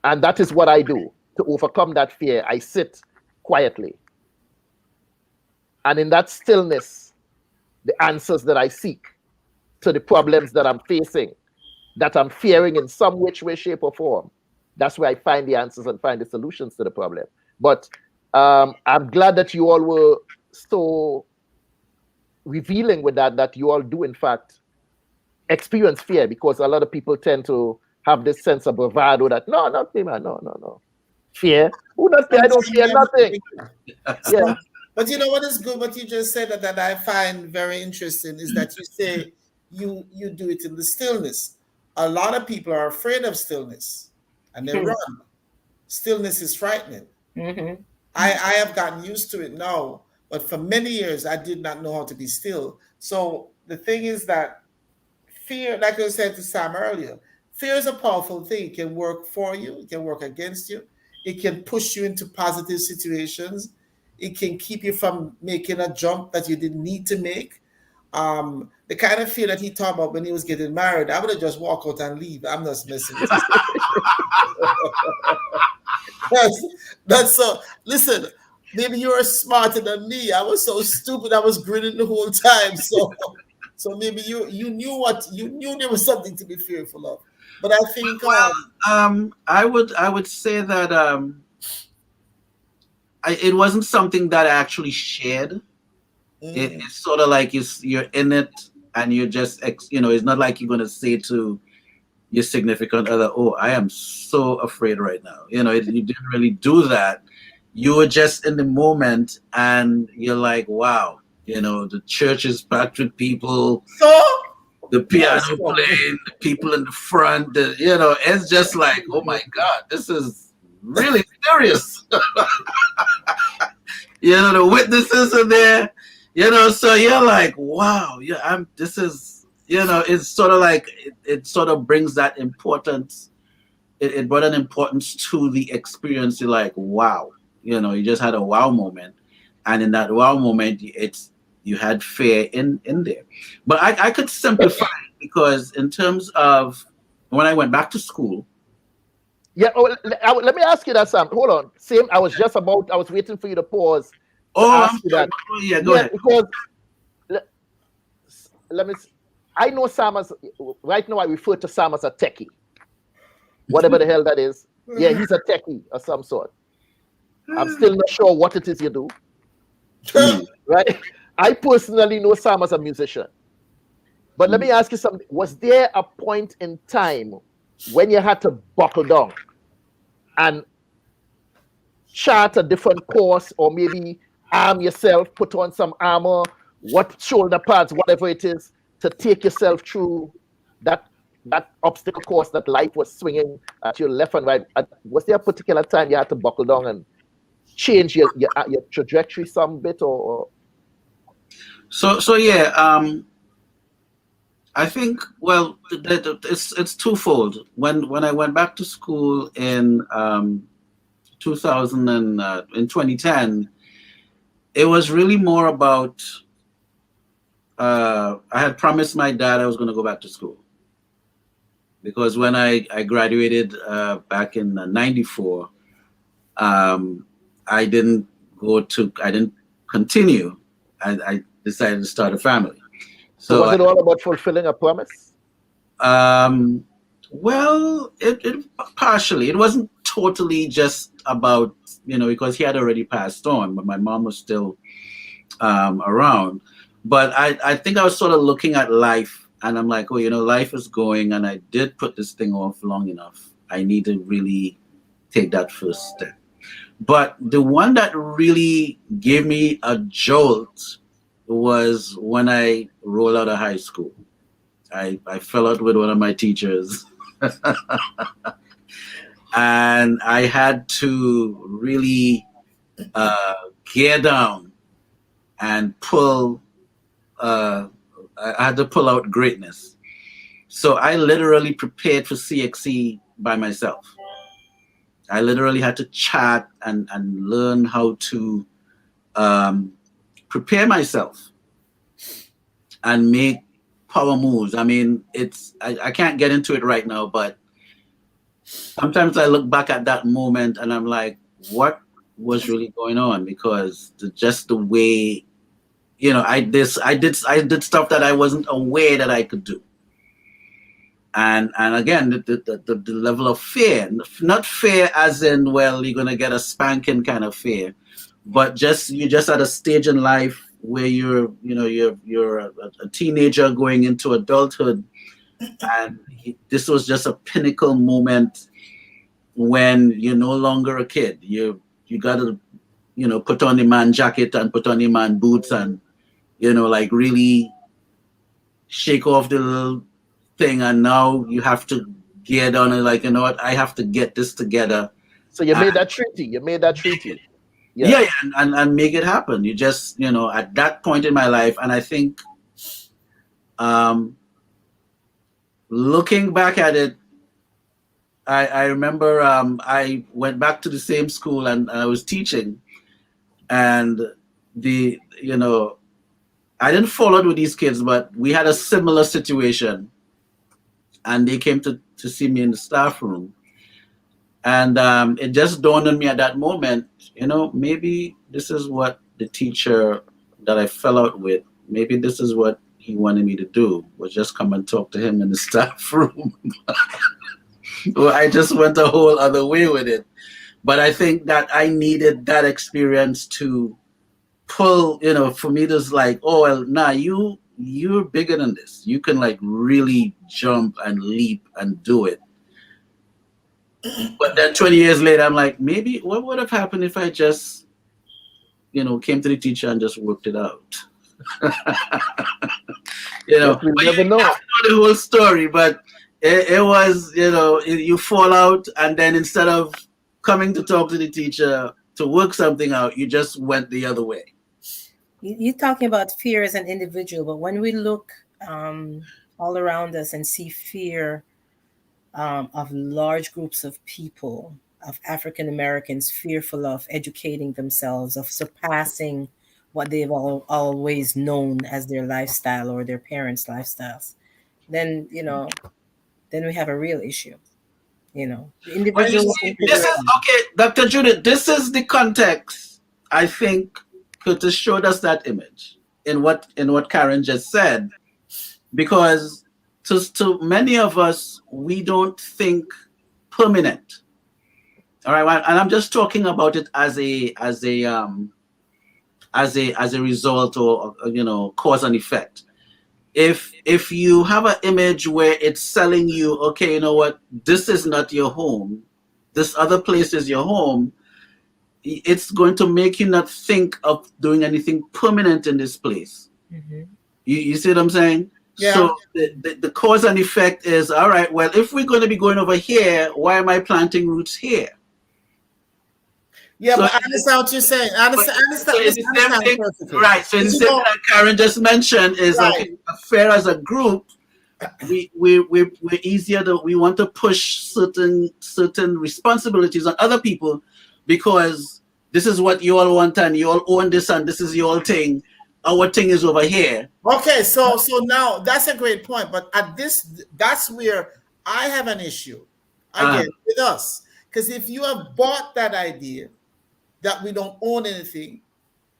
And that is what I do to overcome that fear. I sit quietly. And in that stillness, the answers that I seek to the problems that I'm facing, that I'm fearing in some which way, shape, or form, that's where I find the answers and find the solutions to the problem. But I'm glad that you all were so revealing with that you all do, in fact, experience fear, because a lot of people tend to have this sense of bravado that, no, not me, man, no. Fear? Who not fear? I don't fear nothing. Yeah. But you know what is good, what you just said that I find very interesting is that you say you do it in the stillness. A lot of people are afraid of stillness and they run. Stillness is frightening. Mm-hmm. I have gotten used to it now, but for many years I did not know how to be still. So the thing is that fear, like I said to Sam earlier, fear is a powerful thing. It can work for you, it can work against you, it can push you into positive situations, it can keep you from making a jump that you didn't need to make. The kind of fear that he talked about when he was getting married, I would have just walked out and leave. I'm not messing with you. That's so. Listen, maybe you were smarter than me. I was so stupid. I was grinning the whole time. So maybe you knew there was something to be fearful of. But I think I would say that it wasn't something that I actually shared It's sort of like you're in it, and you're just it's not like you're going to say to your significant other, "Oh, I am so afraid right now." You didn't really do that. You were just in the moment, and you're like, "Wow." The church is packed with people. The piano playing, the people in the front. It's just like, oh my God, this is really serious. The witnesses are there. So you're like, wow, this is, it's sort of like, it sort of brings that importance. It brought an importance to the experience. You're like, wow, you just had a wow moment. And in that wow moment, you had fear in there. But I could simplify it, because in terms of when I went back to school. Yeah, let me ask you that, Sam. Hold on. I was waiting for you to pause. Ask you that. Go ahead. Because let me. I know Sam as, right now I refer to Sam as a techie. Whatever the hell that is. Yeah, he's a techie of some sort. I'm still not sure what it is you do. Right? I personally know Sam as a musician. But let me ask you something. Was there a point in time when you had to buckle down and chart a different course, or maybe arm yourself, put on some armor, shoulder pads, whatever it is, to take yourself through that obstacle course that life was swinging at your left and right? Was there a particular time you had to buckle down and change your trajectory some bit, or? So yeah, I think, well, it's twofold. When I went back to school in 2010, it was really more about, I had promised my dad I was going to go back to school, because when I graduated back in '94, I didn't continue. I decided to start a family. So was it all about fulfilling a promise? Well, it partially. It wasn't totally just about, because he had already passed on, but my mom was still around. But I think I was sort of looking at life, and I'm like, oh, life is going, and I did put this thing off long enough. I need to really take that first step. But the one that really gave me a jolt was when I rolled out of high school. I fell out with one of my teachers. And I had to really gear down and I had to pull out greatness. So I literally prepared for CXC by myself. I literally had to chat and learn how to prepare myself and make power moves. I mean, I can't get into it right now, but sometimes I look back at that moment and I'm like, what was really going on? Because just the way, I did stuff that I wasn't aware that I could do. And again, the level of fear, not fear as in, well, you're gonna get a spanking kind of fear, but you're just at a stage in life where you're a teenager going into adulthood, and this was just a pinnacle moment when you're no longer a kid. You gotta put on the man jacket and put on the man boots and like really shake off the little thing, and now you have to gear down and like, what, I have to get this together. So you made that treaty. Yeah, and make it happen. You just, at that point in my life, and I think looking back at it, I remember I went back to the same school and I was teaching, and I didn't fall out with these kids, but we had a similar situation, and they came to see me in the staff room. And it just dawned on me at that moment, maybe this is what the teacher that I fell out with, maybe this is what he wanted me to do, was just come and talk to him in the staff room. Well, I just went a whole other way with it. But I think that I needed that experience to pull, for me to like, oh well, nah, you're bigger than this. You can like really jump and leap and do it. But then 20 years later, I'm like, maybe what would have happened if I just, came to the teacher and just worked it out? We but never know. I don't know the whole story, but it was, you fall out, and then instead of coming to talk to the teacher to work something out, you just went the other way. You're talking about fear as an individual, but when we look all around us and see fear of large groups of people, of African Americans fearful of educating themselves, of surpassing what they've always known as their lifestyle or their parents' lifestyles, then then we have a real issue. The individual. This is okay, Dr. Judith. This is the context. I think Curtis showed us that image in what Karin just said, because to many of us, we don't think permanent. All right, and I'm just talking about it as a result, or cause and effect. If you have an image where it's selling you, okay, you know what, this is not your home, this other place is your home, it's going to make you not think of doing anything permanent in this place. Mm-hmm. You see what I'm saying? Yeah. So the cause and effect is, all right, well, if we're going to be going over here, why am I planting roots here? Yeah, So but I understand what you're saying. I understand perfectly. Right. So the same thing that Karin just mentioned is, right. Okay, fair as a group, we're easier to, we want to push certain responsibilities on other people because this is what you all want and you all own this and this is your thing. Our thing is over here. Okay, so now that's a great point, but that's where I have an issue again with us, because if you have bought that idea that we don't own anything,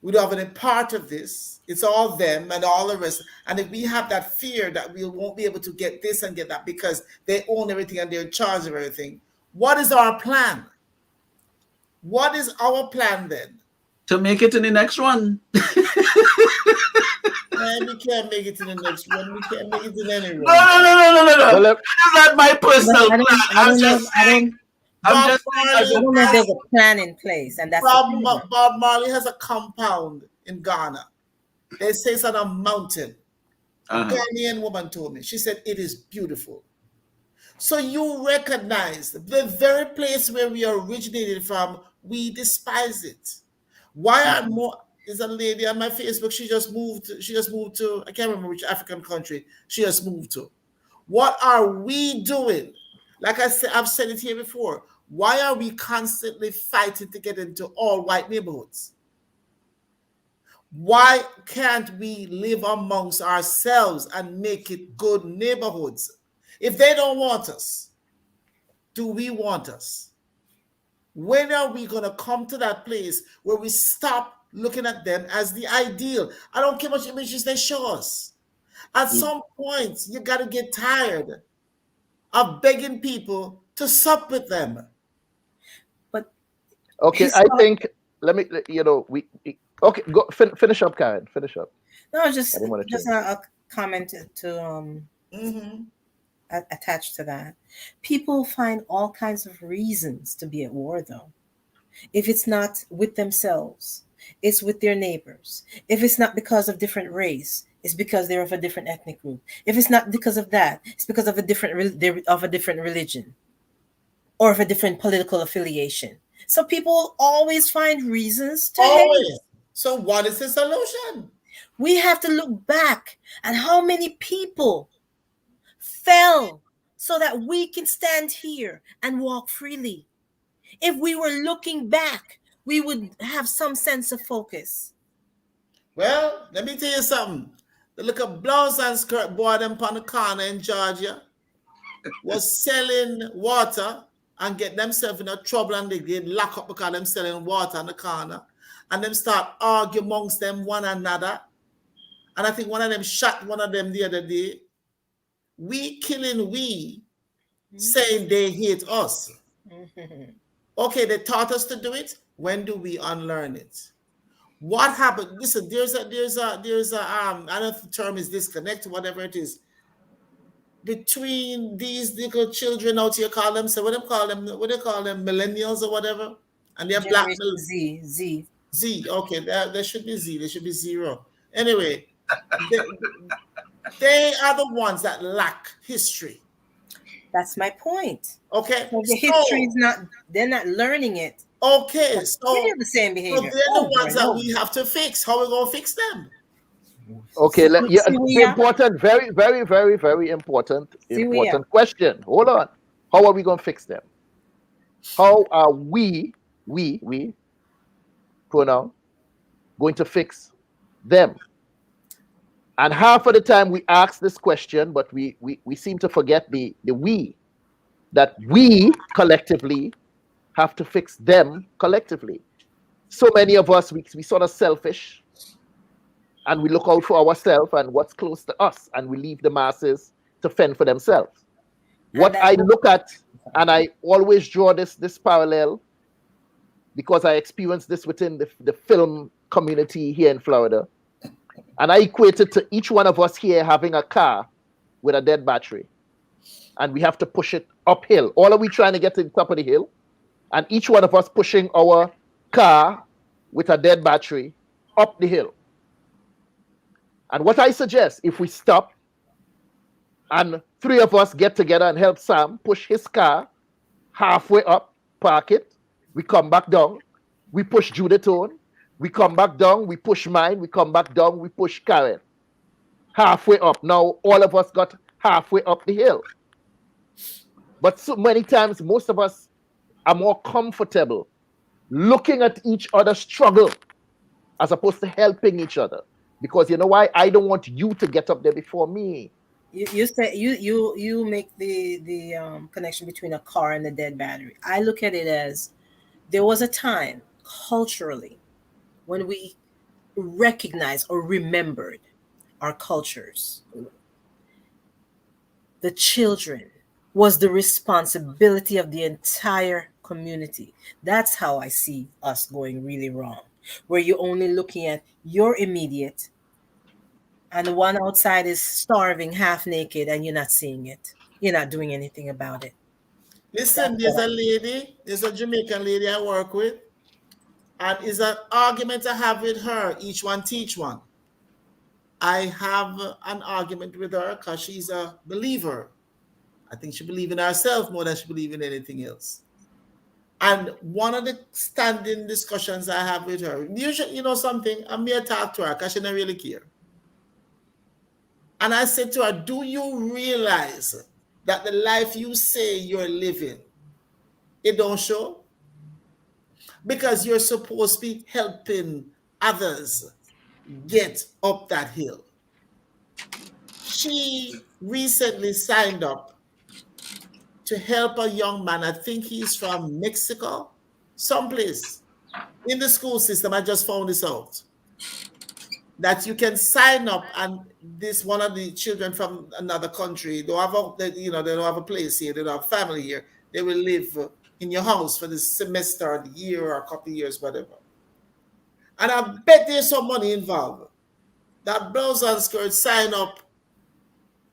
we don't have any part of this, it's all them and all the rest, and if we have that fear that we won't be able to get this and get that because they own everything and they're in charge of everything, what is our plan? What is our plan then? To make it in the next one. Man, we can't make it to the next one. We can't make it in any one. No. Well, That's not my personal plan. I don't know if there's a plan in place, and that's Bob Marley has a compound in Ghana. They say it's on a mountain. A Ghanaian woman told me. She said it is beautiful. So you recognize the very place where we originated from, we despise it. Why are more? There's a lady on my Facebook. She just moved to, I can't remember which African country she just moved to. What are we doing? Like I said, I've said it here before. Why are we constantly fighting to get into all white neighborhoods? Why can't we live amongst ourselves and make it good neighborhoods? If they don't want us, do we want us? When are we going to come to that place where we stop looking at them as the ideal? I don't care much images they show us. At some point, you got to get tired of begging people to sup with them. But okay, I think okay, go finish up, Karin. Finish up. No, just a comment to attached to that. People find all kinds of reasons to be at war, though. If it's not with themselves, it's with their neighbors. If it's not because of different race, it's because they're of a different ethnic group. If it's not because of that, it's because of a different religion or of a different political affiliation. So people always find reasons to hate. So what is the solution? We have to look back at how many people fell so that we can stand here and walk freely. If we were looking back, we would have some sense of focus. Well, let me tell you something. The little blouse and skirt boy them on the corner in Georgia was selling water and get themselves in a trouble, and they get locked up because them selling water on the corner, and them start arguing amongst them one another. And I think one of them shot one of them the other day. We killing we, saying they hate us. Okay, they taught us to do it. When do we unlearn it? What happened? Listen, there's a I don't know if the term is disconnect, whatever it is, between these little children out here, call them, so what do they call them, millennials or whatever? And they're black. Z. Okay, there should be Z. There should be zero. Anyway, they are the ones that lack history. That's my point. Okay. So the history is not, they're not learning it. Okay. So they're the same behavior. So they're the ones that we have to fix. How are we going to fix them? Okay, important, very, very, very, very important question. Hold on. How are we going to fix them? How are we pronoun, going to fix them? And half of the time we ask this question, but we seem to forget the we, that we collectively have to fix them collectively. So many of us, we sort of selfish, and we look out for ourselves and what's close to us, and we leave the masses to fend for themselves. What I look at, and I always draw this parallel, because I experienced this within the film community here in Florida, and I equate it to each one of us here having a car with a dead battery, and we have to push it uphill. All are we trying to get to the top of the hill, and each one of us pushing our car with a dead battery up the hill. And what I suggest, if we stop and 3 of us get together and help Sam push his car halfway up, park it, we come back down, we push Judith on, we come back down, we push mine, we come back down, we push Karin. Halfway up. Now all of us got halfway up the hill. But so many times, most of us are more comfortable looking at each other struggle as opposed to helping each other. Because you know why? I don't want you to get up there before me. You say you make the connection between a car and a dead battery. I look at it as there was a time culturally when we recognized or remembered our cultures. The children was the responsibility of the entire community. That's how I see us going really wrong, where you're only looking at your immediate, and the one outside is starving, half naked, and you're not seeing it. You're not doing anything about it. Listen, there's a Jamaican lady I work with, and it's an argument I have with her, each one teach one. I have an argument with her because she's a believer. I think she believes in herself more than she believes in anything else. And one of the standing discussions I have with her, usually, you know something, I may talk to her because she doesn't really care. And I said to her, do you realize that the life you say you're living, it don't show? Because you're supposed to be helping others get up that hill. She recently signed up to help a young man, I think he's from Mexico, someplace in the school system. I just found this out, that you can sign up, and this one of the children from another country, they don't have a place here, they don't have family here. They will live in your house for the semester, the year, or a couple of years, whatever. And I bet there's some money involved. That blouse and skirt, sign up,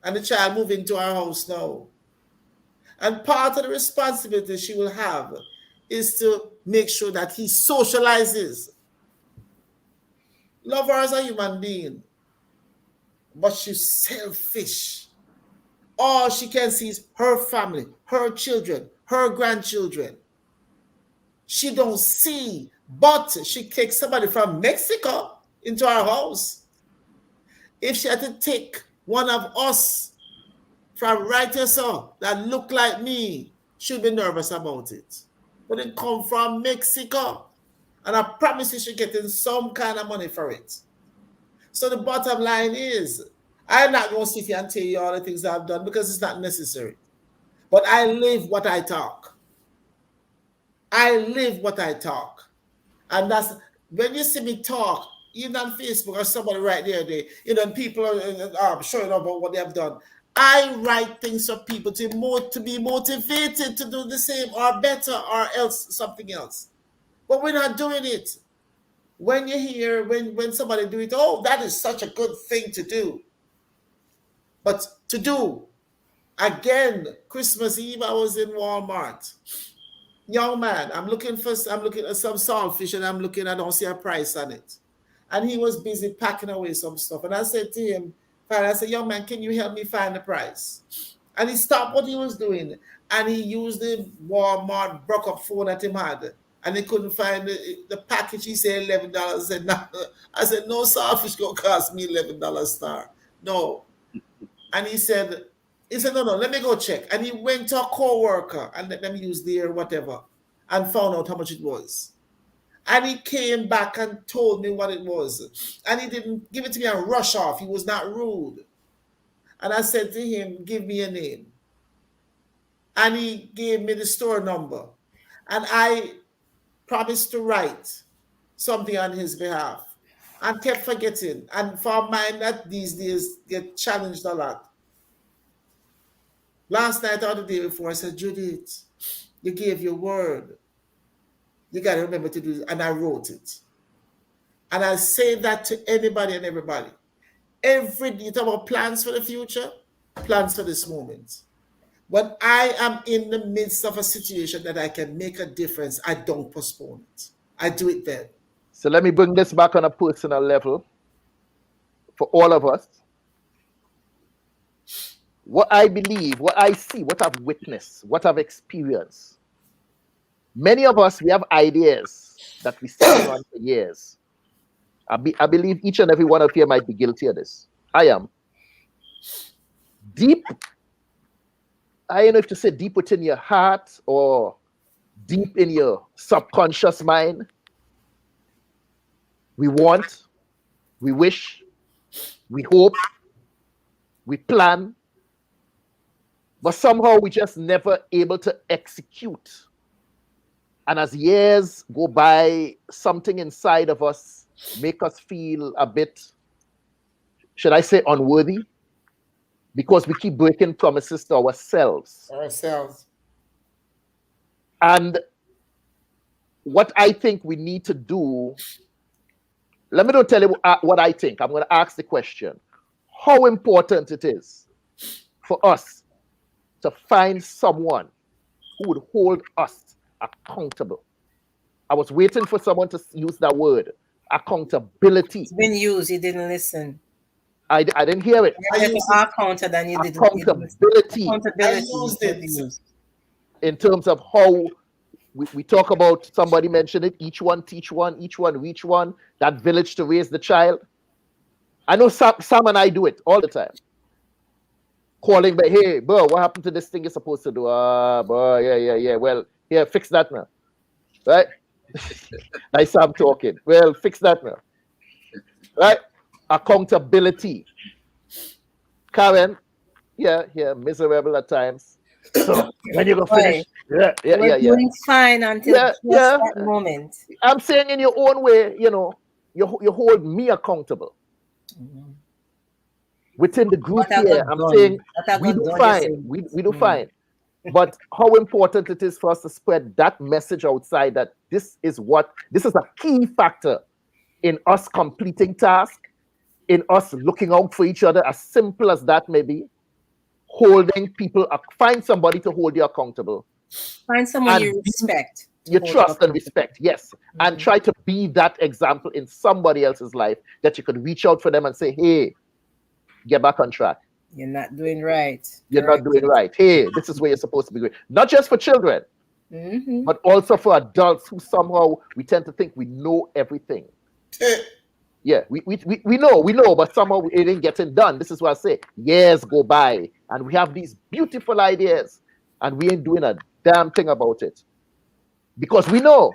and the child move into our house now. And part of the responsibility she will have is to make sure that he socializes. Love her as a human being, but she's selfish. All she can see is her family, her children, her grandchildren. She don't see, but she takes somebody from Mexico into our house. If she had to take one of us from right here, so that look like me, she'll be nervous about it. But it come from Mexico. And I promise you she's getting some kind of money for it. So the bottom line is, I'm not going to sit here and tell you all the things I've done because it's not necessary. But I live what I talk. I live what I talk. And that's, when you see me talk, even on Facebook or somebody right there, people are showing up about what they have done. I write things for people to be motivated to do the same or better or else something else. But we're not doing it. when you hear when somebody do it, oh, that is such a good thing to do. But to do, again, Christmas Eve, I was in Walmart. Young man, I'm looking at some saltfish, and I don't see a price on it. And he was busy packing away some stuff. And I said to him, I said, young man, can you help me find the price? And he stopped what he was doing, and he used the Walmart broke up phone that he had. And he couldn't find the package. He said $11. I said, no saltfish gonna cost me $11 star. No. And he said, no, let me go check. And he went to a co-worker and let them use their whatever and found out how much it was. And he came back and told me what it was. And he didn't give it to me and rush off. He was not rude. And I said to him, give me a name. And he gave me the store number. And I promised to write something on his behalf. And kept forgetting. And for mine that these days get challenged a lot. Last night or the day before, I said, Judith, you gave your word. You got to remember to do it. And I wrote it. And I say that to anybody and everybody. You talk about plans for the future, plans for this moment. When I am in the midst of a situation that I can make a difference, I don't postpone it. I do it then. So let me bring this back on a personal level for all of us. What I believe, what I see, what I've witnessed, what I've experienced. Many of us, we have ideas that we sit on for years. I believe each and every one of you might be guilty of this. I am. Deep, I don't know if to say deep within your heart or deep in your subconscious mind. We want, we wish, we hope, we plan, but somehow we just never able to execute. And as years go by, something inside of us make us feel a bit, should I say, unworthy? Because we keep breaking promises to ourselves. And what I think we need to do, let me not tell you what I think. I'm going to ask the question. How important it is for us to find someone who would hold us accountable. I was waiting for someone to use that word, accountability. It's been used, you didn't listen. I didn't hear it. Accountability. In terms of how we talk about, somebody mentioned it, each one teach one, each one reach one, that village to raise the child. I know Sam and I do it all the time. Calling, but hey, bro, what happened to this thing you're supposed to do? Bro, yeah. Well, here, fix that now. Right? Nice Sam talking. Well, fix that now. Right? Accountability. Karin, yeah, miserable at times. So when you go finish, yeah. Doing fine until that moment. I'm saying in your own way, you hold me accountable. Mm-hmm. Within the group here, I'm saying we do fine. We do fine. But how important it is for us to spread that message outside that this is a key factor in us completing tasks, in us looking out for each other, as simple as that may be, holding people up. Find somebody to hold you accountable. Find someone you respect. You trust and respect, yes. Mm-hmm. And try to be that example in somebody else's life that you could reach out for them and say, hey, get back on track. You're not doing right. You're not doing right. Hey, this is where you're supposed to be going. Not just for children, but also for adults who somehow we tend to think we know everything. Yeah, we know, but somehow it ain't getting done. This is what I say. Years go by, and we have these beautiful ideas, and we ain't doing a damn thing about it. Because we know,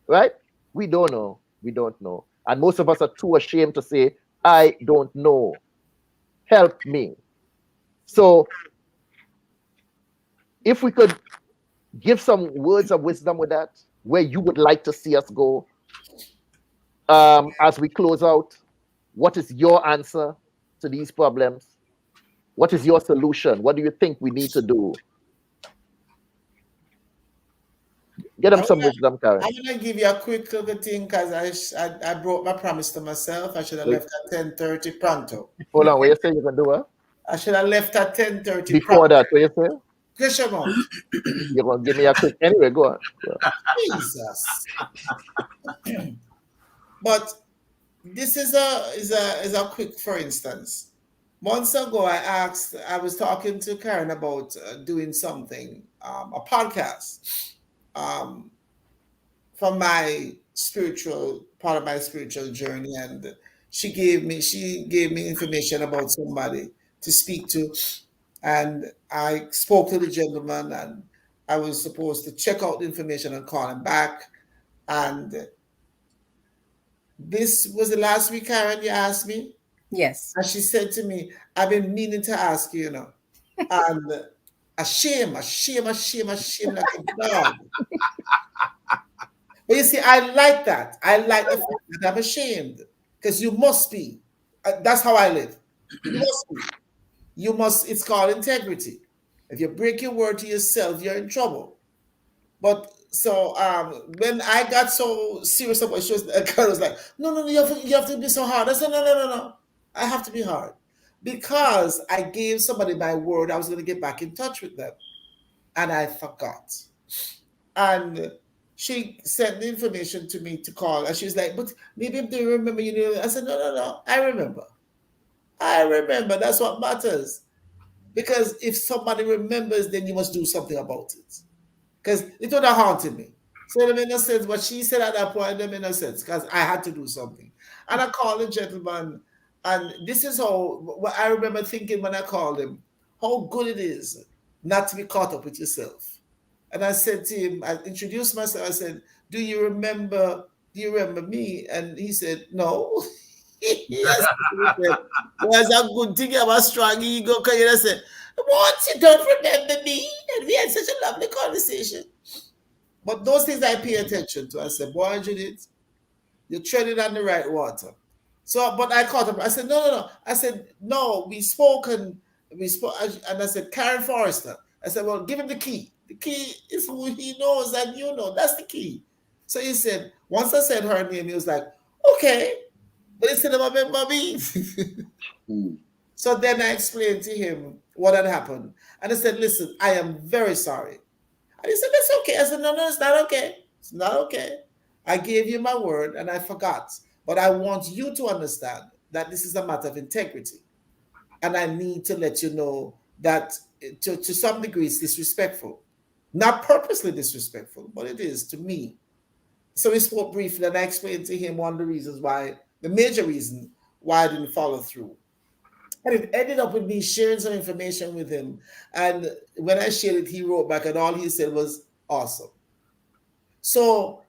right? We don't know. We don't know. And most of us are too ashamed to say, I don't know. Help me. So, if we could give some words of wisdom with that, where you would like to see us go, as we close out, what is your answer to these problems? What is your solution? What do you think we need to do? Get them some wisdom, Karin. I'm gonna give you a quick little thing because I broke my promise to myself. I should have left at 10:30 pronto. Hold on, what you say you can do what? I should have left at 10:30 Before that, what you say? Question mark. You're gonna give me a quick anyway, go on. Jesus. But this is a quick, for instance. Months ago, I was talking to Karin about doing something, a podcast, from my part of my spiritual journey, and she gave me information about somebody to speak to, and I spoke to the gentleman, and I was supposed to check out the information and call him back, and this was the last week, Karin, you asked me. Yes. And she said to me, I've been meaning to ask you, and a shame like a dog. But you see, I like that. I like the fact that I'm ashamed, because you must be. That's how I live. You must be. You must, it's called integrity. If you break your word to yourself, you're in trouble. But so when I got so serious about it, Carol was like, no, you have to be so hard. I said, no. I have to be hard, because I gave somebody my word I was going to get back in touch with them, and I forgot. And she sent the information to me to call, and she was like, but maybe if they remember, I said, no, I remember. That's what matters. Because if somebody remembers, then you must do something about it. Because it would have haunted me. So it made no sense. What she said at that point, it made no sense, because I had to do something. And I called the gentleman. And this is what I remember thinking when I called him, how good it is not to be caught up with yourself. And I said to him, I introduced myself. I said, do you remember me? And he said, no. Yes. Was a good thing. I have a strong ego. I said, what? You don't remember me? And we had such a lovely conversation. But those things I pay attention to. I said, boy, Judith, you're treading on the right water. So, but I caught him. I said, no. I said, no, we spoke, and I said, Karin Forrester. I said, well, give him the key. The key is who he knows and you know. That's the key. So he said, once I said her name, he was like, okay. But he said, remember me. So then I explained to him what had happened. And I said, listen, I am very sorry. And he said, that's okay. I said, no, it's not okay. It's not okay. I gave you my word and I forgot. But I want you to understand that this is a matter of integrity. And I need to let you know that to some degree it's disrespectful. Not purposely disrespectful, but it is to me. So we spoke briefly, and I explained to him one of the reasons why, the major reason why I didn't follow through. And it ended up with me sharing some information with him. And when I shared it, he wrote back, and all he said was, awesome. So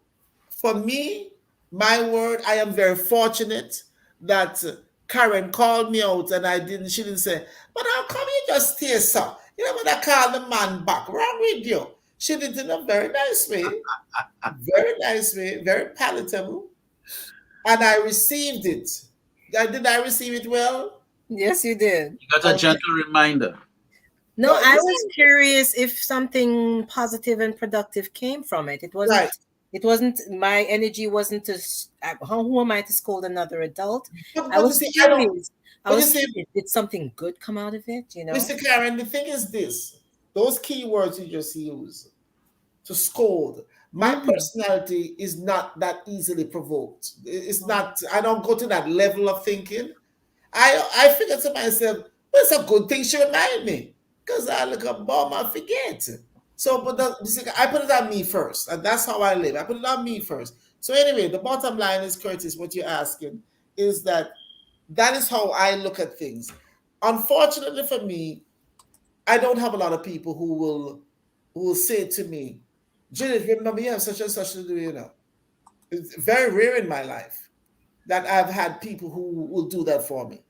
for me, my word, I am very fortunate that Karin called me out, and she didn't say, but how come you just stay so? You know, when I called the man back, wrong with you. She did it in a very nice way, very palatable. And I received it. Did I receive it well? Yes, you did. You got a gentle reminder. No, I was curious if something positive and productive came from it. It wasn't. Right. It wasn't. My energy wasn't to. Who am I to scold another adult? I was curious. I was curious. Did something good come out of it? You know, Mr. Karin, the thing is this: those key words you just used to scold. My personality is not that easily provoked. It's not. I don't go to that level of thinking. I figure to myself, well, it's a good thing she reminded me, because I look a bum, I forget. So, but I put it on me first, and that's how I live. I put it on me first. So anyway, the bottom line is, Curtis, what you're asking is that is how I look at things. Unfortunately for me, I don't have a lot of people who will say to me, Judith, remember you have such and such to do, you know. It's very rare in my life that I've had people who will do that for me.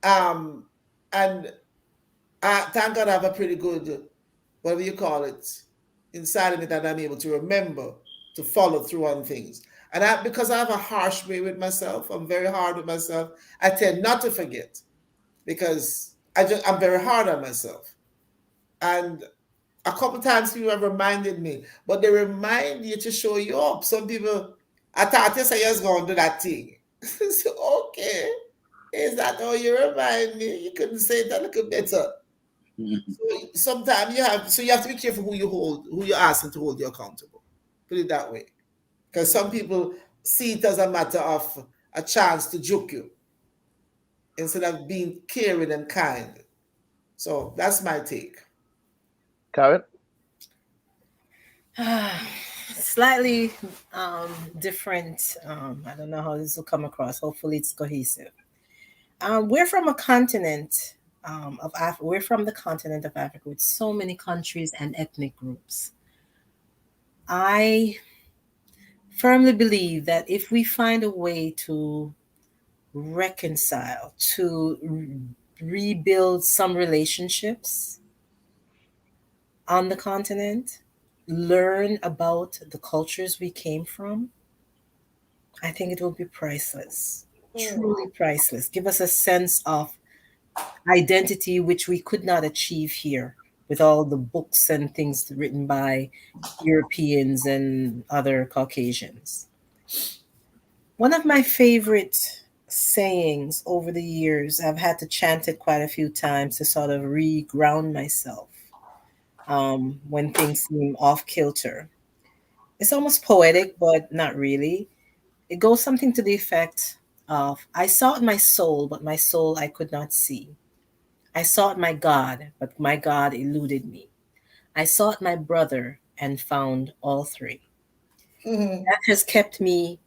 And thank God I have a pretty good, whatever you call it, inside of me, that I'm able to remember to follow through on things. And because I have a harsh way with myself, I'm very hard with myself, I tend not to forget, because I'm very hard on myself. And a couple times people have reminded me, but they remind you to show you up. Some people, I thought you say you're going to do that thing. So, okay, is that how you remind me? You couldn't say it a little better. So sometimes you have to be careful who you're asking to hold you accountable. Put it that way. Because some people see it as a matter of a chance to juke you instead of being caring and kind. So that's my take. Karin? Slightly different. I don't know how this will come across. Hopefully it's cohesive. We're from a continent of Africa. We're from the continent of Africa with so many countries and ethnic groups. I firmly believe that if we find a way to reconcile, to rebuild some relationships on the continent, learn about the cultures we came from, I think it will be priceless, truly priceless. Give us a sense of identity which we could not achieve here with all the books and things written by Europeans and other Caucasians. One of my favorite sayings over the years, I've had to chant it quite a few times to sort of re-ground myself when things seem off kilter. It's almost poetic, but not really. It goes something to the effect of, I sought my soul, but my soul I could not see. I sought my God, but my God eluded me. I sought my brother and found all three. That has kept me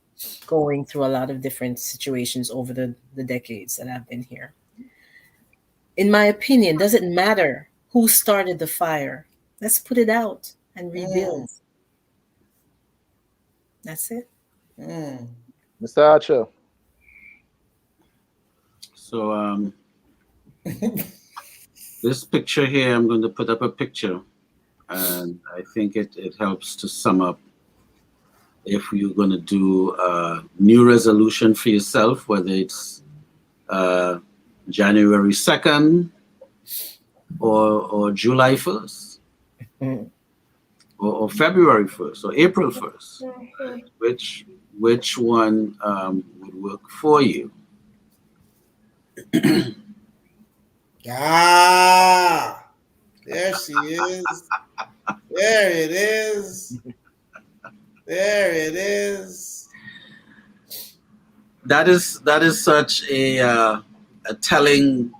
going through a lot of different situations over the decades that I've been here. In my opinion, doesn't matter who started the fire. Let's put it out and rebuild. That's it. Mr. Archer. So this picture here, I'm going to put up a picture, and I think it helps to sum up if you're going to do a new resolution for yourself, whether it's January 2nd or July 1st or February 1st or April 1st. Which one would work for you? Ah, there she is. There it is. There it is. That is such a telling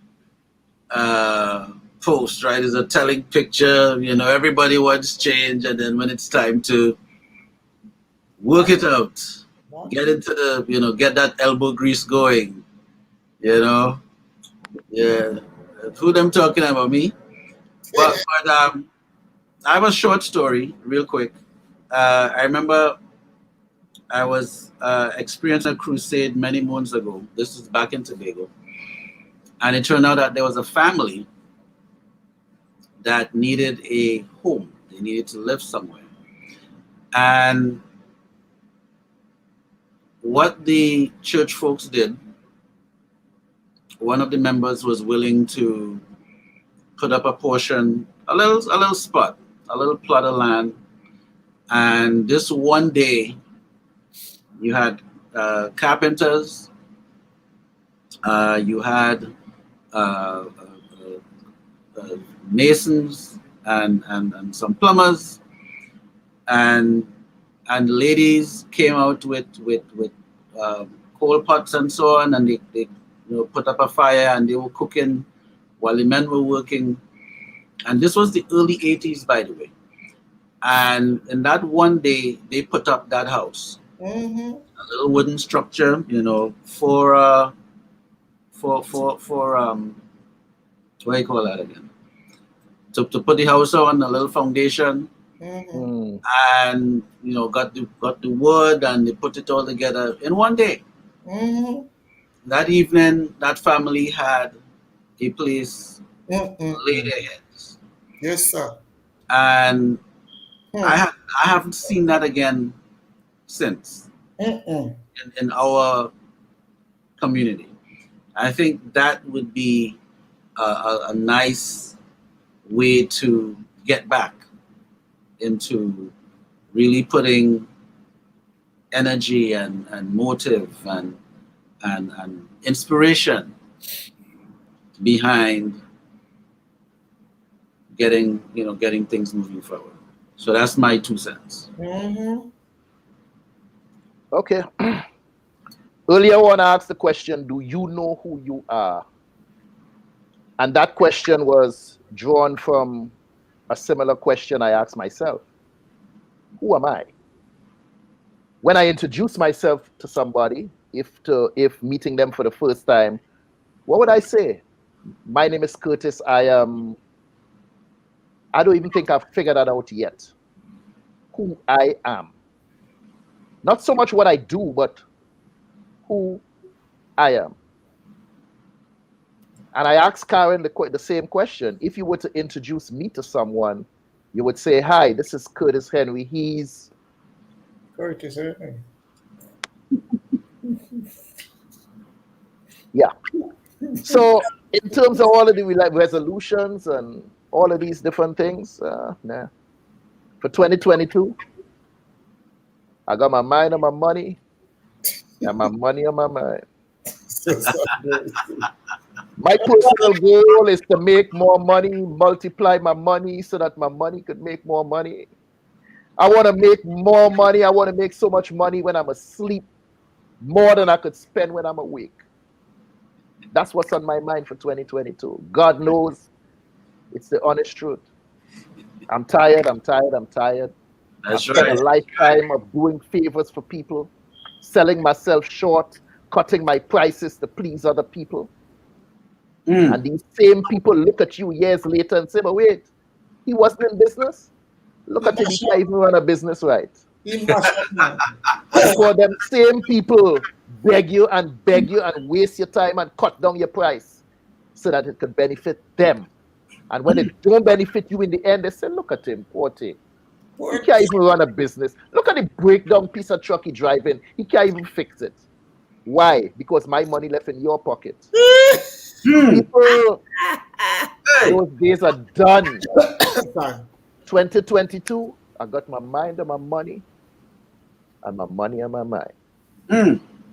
post, right? It's a telling picture. You know, everybody wants change, and then when it's time to work it out, get into the, get that elbow grease going, yeah. Who them talking about, me? But I have a short story, real quick. I remember I was experiencing a crusade many moons ago. This is back in Tobago. And it turned out that there was a family that needed a home. They needed to live somewhere. And what the church folks did, one of the members was willing to put up a portion, a little spot, a little plot of land. And this one day, you had carpenters, you had masons and some plumbers, and ladies came out with coal pots and so on, and they put up a fire and they were cooking while the men were working. And this was the early 80s, by the way. And in that one day, they put up that house, a little wooden structure, for what do you call that again? To put the house on, a little foundation, and got the wood, and they put it all together in one day. That evening, that family had a place to lay their heads. Yes, sir. And I haven't seen that again since in our community. I think that would be a nice way to get back into really putting energy and motive and inspiration behind getting things moving forward. So that's my 2 cents. Mm-hmm. Okay. Earlier I want to ask the question, do you know who you are? And that question was drawn from a similar question I asked myself. Who am I? When I introduce myself to somebody, if meeting them for the first time, what would I say? My name is Curtis. I don't even think I've figured that out yet. Who I am. Not so much what I do, but who I am. And I asked Karin the same question. If you were to introduce me to someone, you would say, hi, this is Curtis Henry. He's... Curtis Henry. Yeah. So in terms of all of the resolutions and all of these different things, for 2022, I got my mind on my money and my money on my mind. My personal goal is to make more money, multiply my money so that my money could make more money. I want to make more money. I want to make so much money when I'm asleep, more than I could spend when I'm awake. That's what's on my mind for 2022. God knows it's the honest truth. I'm tired. I've spent a lifetime of doing favors for people, selling myself short, cutting my prices to please other people. And these same people look at you years later and say, but wait, he wasn't in business? Look at him, he can't even run a business right. For them same people beg you and waste your time and cut down your price so that it could benefit them. And when it don't benefit you in the end, they say, look at him, poor thing. He can't even run a business. Look at the breakdown piece of truck he driving. He can't even fix it. Why? Because my money left in your pocket. People, those days are done. 2022, I got my mind on my money and my money on my mind.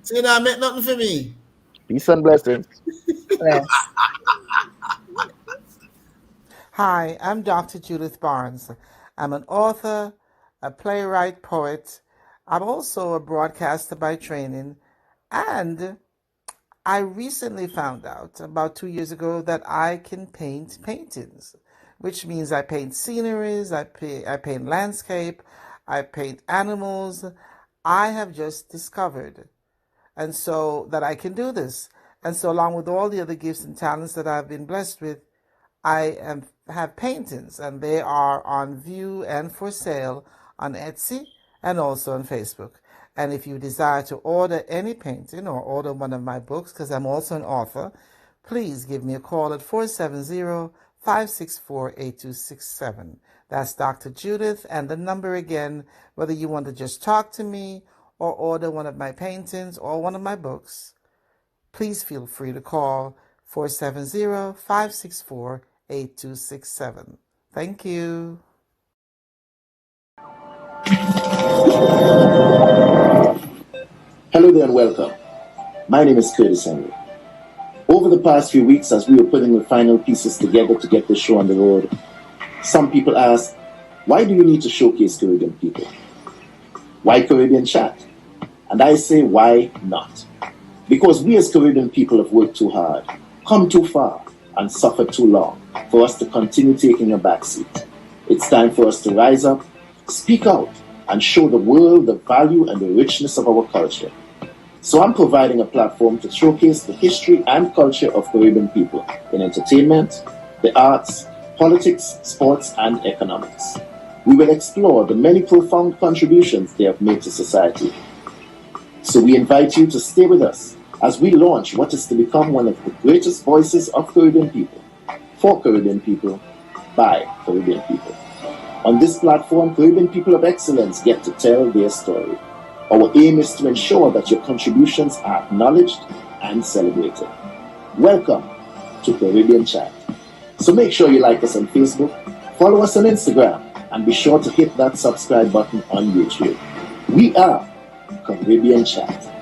See, that meant nothing for me. Peace and blessings. Hi, I'm Dr. Judith Barnes. I'm an author, a playwright, poet. I'm also a broadcaster by training, and I recently found out about 2 years ago that I can paint paintings, which means I paint sceneries, I paint landscape, I paint animals. I have just discovered, and so that I can do this. And so along with all the other gifts and talents that I've been blessed with, I have paintings, and they are on view and for sale on Etsy and also on Facebook. And if you desire to order any painting or order one of my books, because I'm also an author, please give me a call at 470-564-8267. That's Dr. Judith, and the number again, whether you want to just talk to me or order one of my paintings or one of my books, please feel free to call 470-564-8267. Thank you. Hello there and welcome. My name is Curtis Henry. Over the past few weeks, as we were putting the final pieces together to get the show on the road, some people ask, why do you need to showcase Caribbean people? Why Caribbean Chatt? And I say, why not? Because we as Caribbean people have worked too hard, come too far, and suffered too long for us to continue taking a backseat. It's time for us to rise up, speak out, and show the world the value and the richness of our culture. So I'm providing a platform to showcase the history and culture of Caribbean people in entertainment, the arts, politics, sports, and economics. We will explore the many profound contributions they have made to society. So we invite you to stay with us as we launch what is to become one of the greatest voices of Caribbean people, for Caribbean people, by Caribbean people. On this platform, Caribbean people of excellence get to tell their story. Our aim is to ensure that your contributions are acknowledged and celebrated. Welcome to Caribbean Chatt. So make sure you like us on Facebook, follow us on Instagram, and be sure to hit that subscribe button on YouTube. We are Caribbean Chatt.